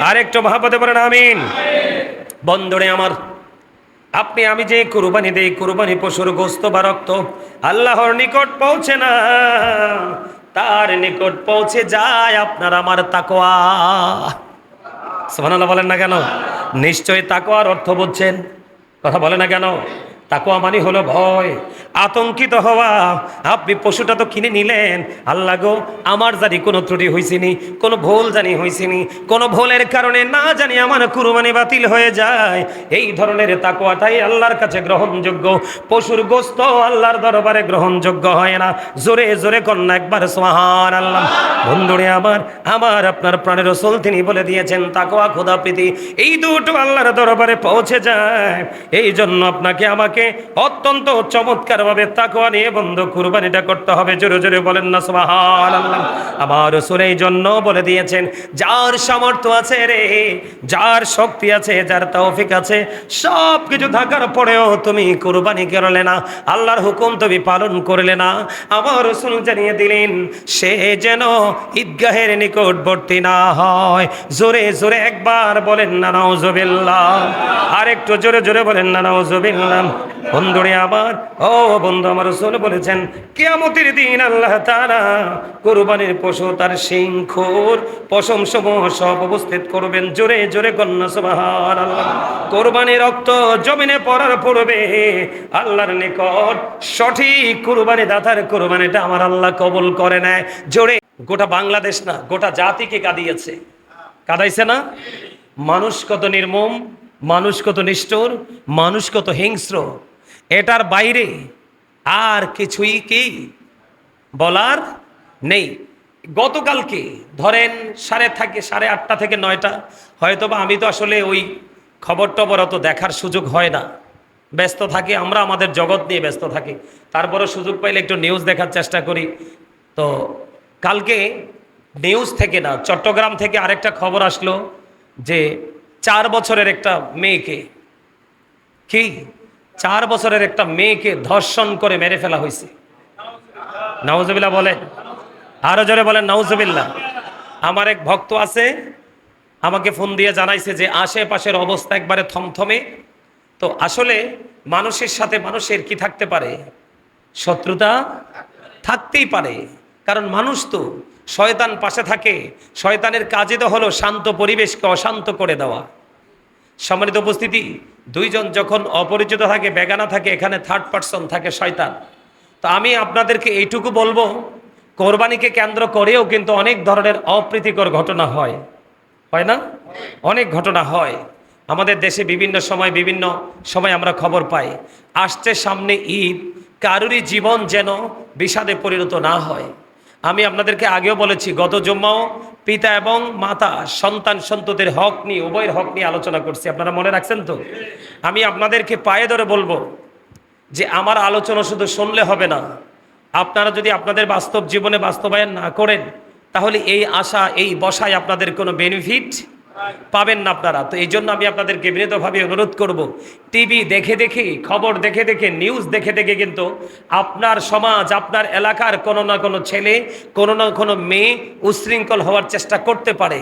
আর একটু মহব্বতে বলেন আমিন। বন্ধুরে আমার, আপনি আমি যে কুরবানি দেই, কুরবানি পশুর গোশত বা রক্ত আল্লাহর নিকট পৌঁছে না, তার নিকট পৌঁছে যায় আপনার আমার তাকওয়া। সুবহানাল্লাহ বলেন না কেন? নিশ্চয়ই তাকওয়ার অর্থ বুঝছেন। কথা বলে না কেন? তাকওয়া মানে হলো ভয়, আতঙ্কিত হওয়া। আপনি পশুটা তো কিনে নিলেন, আল্লাহ গো আমার জানি কোনো ত্রুটি হয়েছিনি, কোনো ভুল জানি হয়েছিনি, কোনো ভুলের কারণে না জানি আমার কুরবানি বাতিল হয়ে যায়। এই ধরনের তাকওয়াটাই আল্লাহর কাছে গ্রহণযোগ্য। পশুর গোস্ত আল্লাহর দরবারে গ্রহণযোগ্য হয় না। জোরে জোরে কন্যা একবার সুবহানাল্লাহ। বন্ধুরে আমার, আমার আপনার প্রাণের রাসূল তিনি বলে দিয়েছেন তাকওয়া খোদা প্রীতি এই দুটো আল্লাহর দরবারে পৌঁছে যায়। এই জন্য আপনাকে আমাকে অত্যন্ত চমৎকারভাবে তাকওয়া নিয়ে বন্ধু কুরবানিটা করতে হবে। জোরে জোরে বলেন না সুবহানাল্লাহ। আমার রাসূল এই জন্য বলে দিয়েছেন যার সামর্থ্য আছে রে, যার শক্তি আছে, যার তৌফিক আছে, সব কিছু থাকার পরেও তুমি কুরবানি করলে না, আল্লাহর হুকুম তুমি পালন করলে না, আমার রাসূল জানিয়ে দিলেন সে যেন ঈদগাহের নিকটবর্তী না হয়। জোরে জোরে একবার বলেন না নাউজুবিল্লাহ, আর একটু জোরে জোরে বলেন না নাউজুবিল্লাহ। বন্ধুরে আমার, ও বন্ধু, আমার রাসূল বলেছেন কিয়ামতের দিন আল্লাহ তাআলা কুরবানির পশু তার শিং, খুর, পশম সমূহ সব উপস্থিত করবেন। জোরে জোরে কন্যা সুবহানাল্লাহ। কুরবানির রক্ত জমিনে পড়ার পূর্বে আল্লাহর নিকট সঠিক কুরবানি দাতার কুরবানিটা আমার আল্লাহ কবুল করে নেয়। জোরে, গোটা বাংলাদেশ না গোটা জাতিকে কাঁদিয়েছে, কাঁদাইছে না? মানুষ কত নির্মম, মানুষ কত নিষ্ঠুর, মানুষ কত হিংস্র, এটার বাইরে আর কিছুই কি বলার নেই। গতকালকে ধরেন 8:30 থেকে 9টা, হয়তোবা আমি তো আসলে ওই খবর টবর অত দেখার সুযোগ হয় না, ব্যস্ত থাকি, আমরা আমাদের জগৎ নিয়ে ব্যস্ত থাকি। তারপরে সুযোগ পাইলে একটু নিউজ দেখার চেষ্টা করি। তো কালকে নিউজ থেকে না, চট্টগ্রাম থেকে আরেকটা খবর আসলো যে 4 বছরের একটা মেয়েকে, কি 4 বছরের একটা মেয়েকে ধর্ষণ করে মেরে ফেলা হয়েছে। নাউজুবিল্লাহ বলেন, আরো জোরে বলেন নাউজুবিল্লাহ। আমার এক ভক্ত আছে, আমাকে ফোন দিয়ে জানাইছে যে আশেপাশের অবস্থা একবারে থমথমে। তো আসলে মানুষের সাথে মানুষের কি থাকতে পারে? শত্রুতা থাকতেই পারে, কারণ মানুষ তো, শয়তান পাশে থাকে, শয়তানের কাজই তো হলো শান্ত পরিবেশকে অশান্ত করে দেওয়া। সম্মানিত উপস্থিতি, দুইজন যখন অপরিচিত থাকে, বেগানা থাকে, এখানে থার্ড পারসন থাকে শয়তান। তো আমি আপনাদেরকে এইটুকু বলবো, কোরবানিকে কেন্দ্র করেও কিন্তু অনেক ধরনের অপ্রীতিকর ঘটনা হয়, হয় না? অনেক ঘটনা হয় আমাদের দেশে। বিভিন্ন সময় আমরা খবর পাই, আসছে সামনে ঈদ, কারুরই জীবন যেন বিষাদে পরিণত না হয়। আমি আপনাদেরকে আগেও বলেছি, গত জুম্মাও পিতা এবং মাতা, সন্তান সন্ততির হক নিয়ে, উভয়ের হক নিয়ে আলোচনা করছি, আপনারা মনে রাখছেন তো? আমি আপনাদেরকে পায়ে ধরে বলবো যে আমার আলোচনা শুধু শুনলে হবে না, আপনারা যদি আপনাদের বাস্তব জীবনে বাস্তবায়ন না করেন, তাহলে এই আশা, এই বসায় আপনাদের কোনো বেনিফিট পাবেন না আপনারা। তো এই জন্য আমি আপনাদেরকে বিনীতভাবে অনুরোধ করব, টিভি দেখে দেখে, খবর দেখে দেখে, নিউজ দেখে দেখে কিন্তু আপনার সমাজ, আপনার এলাকার কোনো না কোনো ছেলে, কোনো না কোনো মেয়ে উশৃঙ্খল হওয়ার চেষ্টা করতে পারে।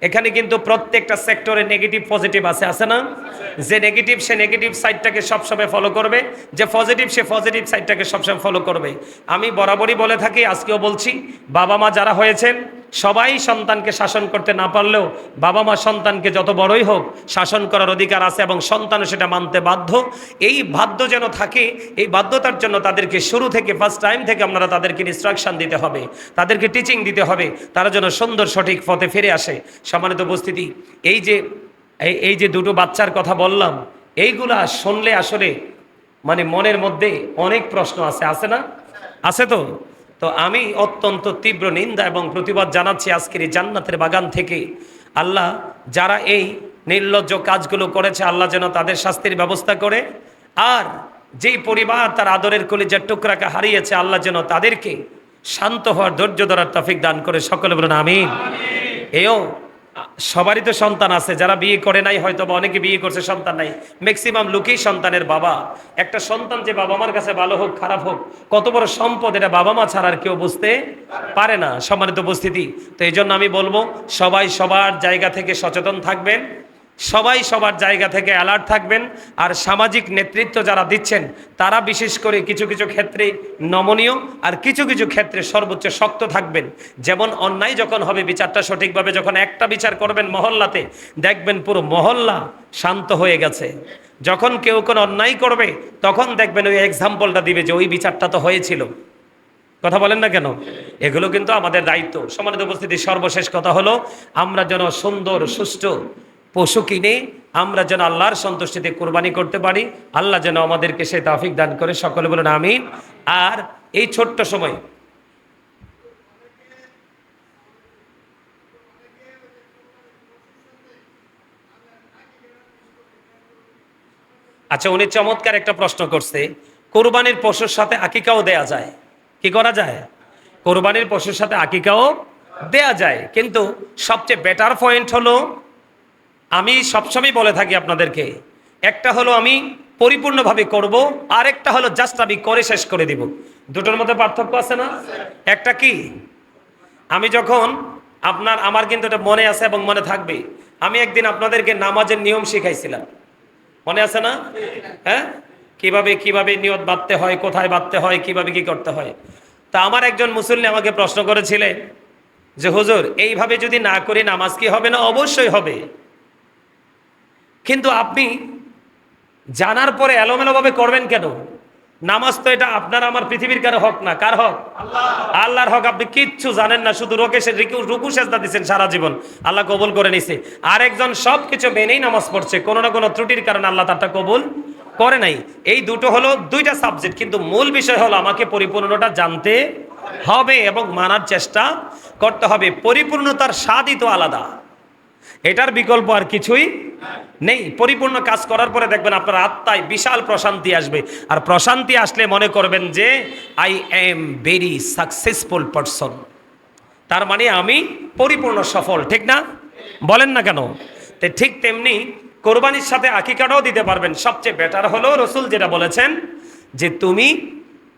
এখানে কিন্তু প্রত্যেকটা সেক্টরে নেগেটিভ পজিটিভ আছে, আছে না? যে নেগেটিভ সে নেগেটিভ সাইডটাকে সবসময় ফলো করবে, যে পজিটিভ সে পজিটিভ সাইডটাকে সবসময় ফলো করবে। আমি বরাবরই বলে থাকি, আজকেও বলছি, বাবা মা যারা হয়েছেন সবাই সন্তানকে শাসন করতে না পারলেও বাবা মা সন্তানকে যত বড়ই হোক শাসন করার অধিকার আছে, এবং সন্তানও সেটা মানতে বাধ্য। এই বাধ্য যেন থাকে, এই বাধ্যতার জন্য তাদেরকে শুরু থেকে, ফার্স্ট টাইম থেকে আপনারা তাদেরকে ইনস্ট্রাকশন দিতে হবে, তাদেরকে টিচিং দিতে হবে, তারা যেন সুন্দর সঠিক পথে ফিরে আসে। সম্মানিত উপস্থিতি, এই যে দুটো বাচ্চার কথা বললাম, এইগুলা শুনলে আসলে মানে মনের মধ্যে অনেক প্রশ্ন আছে, আছে না? আছে তো? তো আমি অত্যন্ত তীব্র নিন্দা এবং প্রতিবাদ জানাচ্ছি আজকের এই জান্নাতের বাগান থেকে। আল্লাহ যারা এই নির্লজ্জ কাজগুলো করেছে, আল্লাহ যেন তাদের শাস্তির ব্যবস্থা করে, আর যেই পরিবার তার আদরের কলিজার টুকরাকে হারিয়েছে, আল্লাহ যেন তাদেরকে শান্ত হওয়ার, ধৈর্য ধরার তৌফিক দান করে। সকলে বলুন আমিন। এও সবারই তো সন্তান আছে, যারা বিয়ে করে নাই, হয়তো বা অনেকে বিয়ে করছে, সন্তান নাই, ম্যাক্সিমাম লোকই সন্তানের বাবা। একটা সন্তান যে বাবা মার কাছে ভালো হোক খারাপ হোক, কত বড় সম্পদ, এটা বাবা মা ছাড়া আর কেউ বুঝতে পারে না। সম্মানিত উপস্থিতি, তো এই জন্য আমি বলবো সবাই সবার জায়গা থেকে সচেতন থাকবেন, সবাই সবার জায়গা থেকে অ্যালার্ট থাকবেন। আর সামাজিক নেতৃত্ব যারা দিচ্ছেন তারা বিশেষ করে কিছু কিছু ক্ষেত্রে নমনীয়, আর কিছু কিছু ক্ষেত্রে সর্বোচ্চ শক্ত থাকবেন। যেমন অন্যায় যখন হবে বিচারটা সঠিকভাবে যখন একটা বিচার করবেন মহল্লাতে, দেখবেন পুরো মহল্লা শান্ত হয়ে গেছে। যখন কেউ কোনো অন্যায় করবে তখন দেখবেন ওই এক্সাম্পলটা দিবে যে ওই বিচারটা তো হয়েছিল। কথা বলেন না কেন? এগুলো কিন্তু আমাদের দায়িত্ব। সম্মানিত উপস্থিতি, সর্বশেষ কথা হলো আমরা যেন সুন্দর সুষ্ঠু পশু কিনে আমরা যেন আল্লাহর সন্তুষ্টিতে কোরবানি করতে পারি। আল্লাহ যেন আমাদেরকে সে তৌফিক দান করে। সকলে বলুন আমিন। আর এই ছোট্ট সময় আচ্ছা, উনি চমৎকার একটা প্রশ্ন করছে, কোরবানির পশুর সাথে আকিকাও দেয়া যায়, কি করা যায়? কোরবানির পশুর সাথে আকিকাও দেয়া যায়, কিন্তু সবচেয়ে বেটার পয়েন্ট হলো, আমি সবসময় বলে থাকি আপনাদেরকে, একটা হলো আমি পরিপূর্ণভাবে করব, আর একটা হলো জাস্ট আমি করে শেষ করে দিব। দুটোর মধ্যে পার্থক্য আছে না? একটা কি, আমি যখন আমার কিন্তু এটা মনে আছে এবং মনে থাকবে, আমি একদিন আপনাদেরকে নামাজের নিয়ম শিখাইছিলাম, মনে আছে না? হ্যাঁ, কিভাবে কিভাবে নিয়ত বাঁধতে হয়, কোথায় বাঁধতে হয়, কিভাবে কি করতে হয়। তা আমার একজন মুসল্লি আমাকে প্রশ্ন করেছিলেন যে হুজুর, এইভাবে যদি না করি নামাজ কি হবে না? অবশ্যই হবে, কিন্তু আপনি জানার পরে এলোমেলোভাবে করবেন কেন? নামাজ তো এটা আপনার আমার পৃথিবীর কারো হক না। কার হক? আল্লাহর হক। আপনি কিচ্ছু জানেন না, শুধু রুকু সেজদা দিচ্ছেন সারা জীবন, আল্লাহ কবুল করে নিছে। আরেকজন সবকিছু মেনেই নামাজ পড়ছে, কোনো না কোনো ত্রুটির কারণে আল্লাহ তারটা কবুল করে নাই। এই দুটো হলো দুইটা সাবজেক্ট, কিন্তু মূল বিষয় হলো আমাকে পরিপূর্ণটা জানতে হবে এবং মানার চেষ্টা করতে হবে। পরিপূর্ণতার স্বাদই তো আলাদা, এটার বিকল্প আর কিছুই নেই। পরিপূর্ণ কাজ করার পরে দেখবেন আপনার আত্মায় বিশাল প্রশান্তি আসবে, আর প্রশান্তি আসলে মনে করবেন যে I am very successful person, তার মানে আমি পরিপূর্ণ সফল। ঠিক না? বলেন না কেন? তো ঠিক তেমনি কোরবানির সাথে আকিকাটাও দিতে পারবেন। সবচেয়ে বেটার হলো রসুল যেটা বলেছেন যে তুমি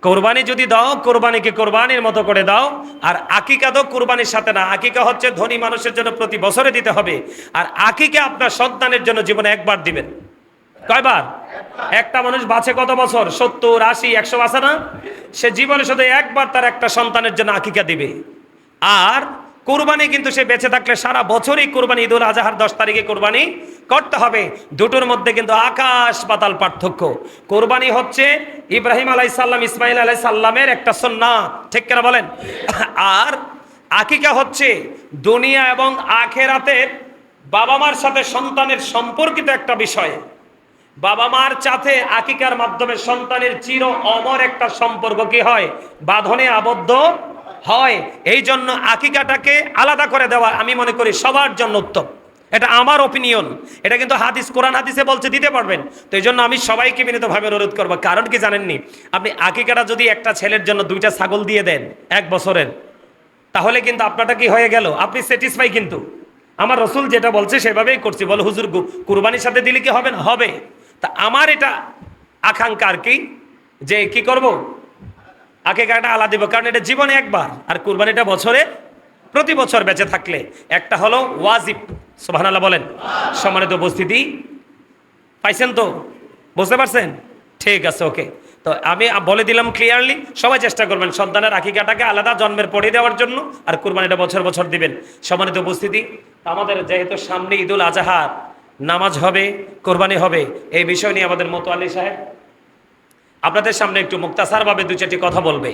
কোরবানি যদি দাও, কোরবানিকে কোরবানির মতো করে দাও। আর আকিকা তো কোরবানির সাথে না, আকিকা হচ্ছে ধনী মানুষের জন্য প্রতি বছরে দিতে হবে, আর আকিকা আপনার সন্তানের জন্য জীবনে একবার দিবেন। কয়বার? একটা মানুষ বাঁচে কত বছর? 70, 80, 100 বাঁচে না? সে জীবনে শুধু একবার তার একটা সন্তানের জন্য আকিকা দিবে। আর কোরবানি কিন্তু সে বেঁচে থাকলে সারা বছরই কোরবানি, ঈদুল আজহার 10 তারিখে কোরবানি করতে হবে। দুটোর মধ্যে কিন্তু আকাশ পাতাল পার্থক্য। কোরবানি হচ্ছে ইব্রাহিম আলাইসাল্লাম, ইসমাইল আলাইসাল্লামের একটা সুন্নাত, ঠিক কিনা বলেন? আর আকিকা হচ্ছে দুনিয়া এবং আখেরাতের বাবা মার সাথে সন্তানের সম্পর্কিত একটা বিষয়। বাবা মার সাথে আকিকার মাধ্যমে সন্তানের চির অমর একটা সম্পর্ক কি হয়? বাঁধনে আবদ্ধ হয়। এই জন্য আকিকাটাকে আলাদা করে দেওয়া আমি মনে করি সবার জন্য উত্তম। এটা আমার অপিনিয়ন, এটা কিন্তু হাদিস, কোরআন হাদিসে বলছে দিতে পারবেন। তো এই জন্য আমি সবাইকে বিনীতভাবে অনুরোধ করবো, কারণ কি জানেননি, আপনি আকিকাটা যদি একটা ছেলের জন্য 2টা ছাগল দিয়ে দেন 1 বছরের, তাহলে কিন্তু আপনারটা কি হয়ে গেল? আপনি স্যাটিসফাই। কিন্তু আমার রসুল যেটা বলছে সেভাবেই করছি। বলে হুজুর কুরবানির সাথে দিলে কি হবে না? হবে। তা আমার এটা আকাঙ্ক্ষা আর কি, যে কি করব, আকিকাটা আলাদা দিব, কারণ এটা জীবনে একবার, আর কুরবানিটা বছরে প্রতি বছর বেঁচে থাকলে। একটা হলো ওয়াজিব, সুবহানাল্লাহ বলেন। সম্মানিত উপস্থিতি, পাইছেন তো? বুঝতে পারছেন? ঠিক আছে, ওকে। তো আমি বলে দিলাম ক্লিয়ারলি, সবাই চেষ্টা করবেন সন্তানের আকিকাটাকে আলাদা জন্মের পরে দেওয়ার জন্য, আর কুরবানিটা বছর বছর দিবেন। সম্মানিত উপস্থিতি, আমাদের যেহেতু সামনে ঈদুল আজহার নামাজ হবে, কোরবানি হবে, এই বিষয় নিয়ে আমাদের মোতোয়াল্লি সাহেব আপনাদের সামনে একটু মুক্তাসারভাবে 2-4টি কথা বলবে।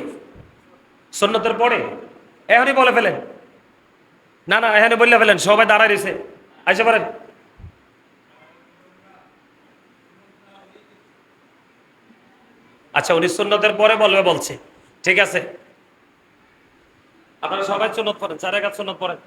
সুন্নতের পরে এখনই বলে ফেলেন, না না এখনই বললে ফেলেন, সবাই দাঁড়ায় রয়েছে, আইসে পারেন। আচ্ছা, উনি সুন্নতের পরে বলবে বলছে, ঠিক আছে। আপনারা সবাই সুন্নত পড়েন, 4 রাকাত সুন্নত পড়েন।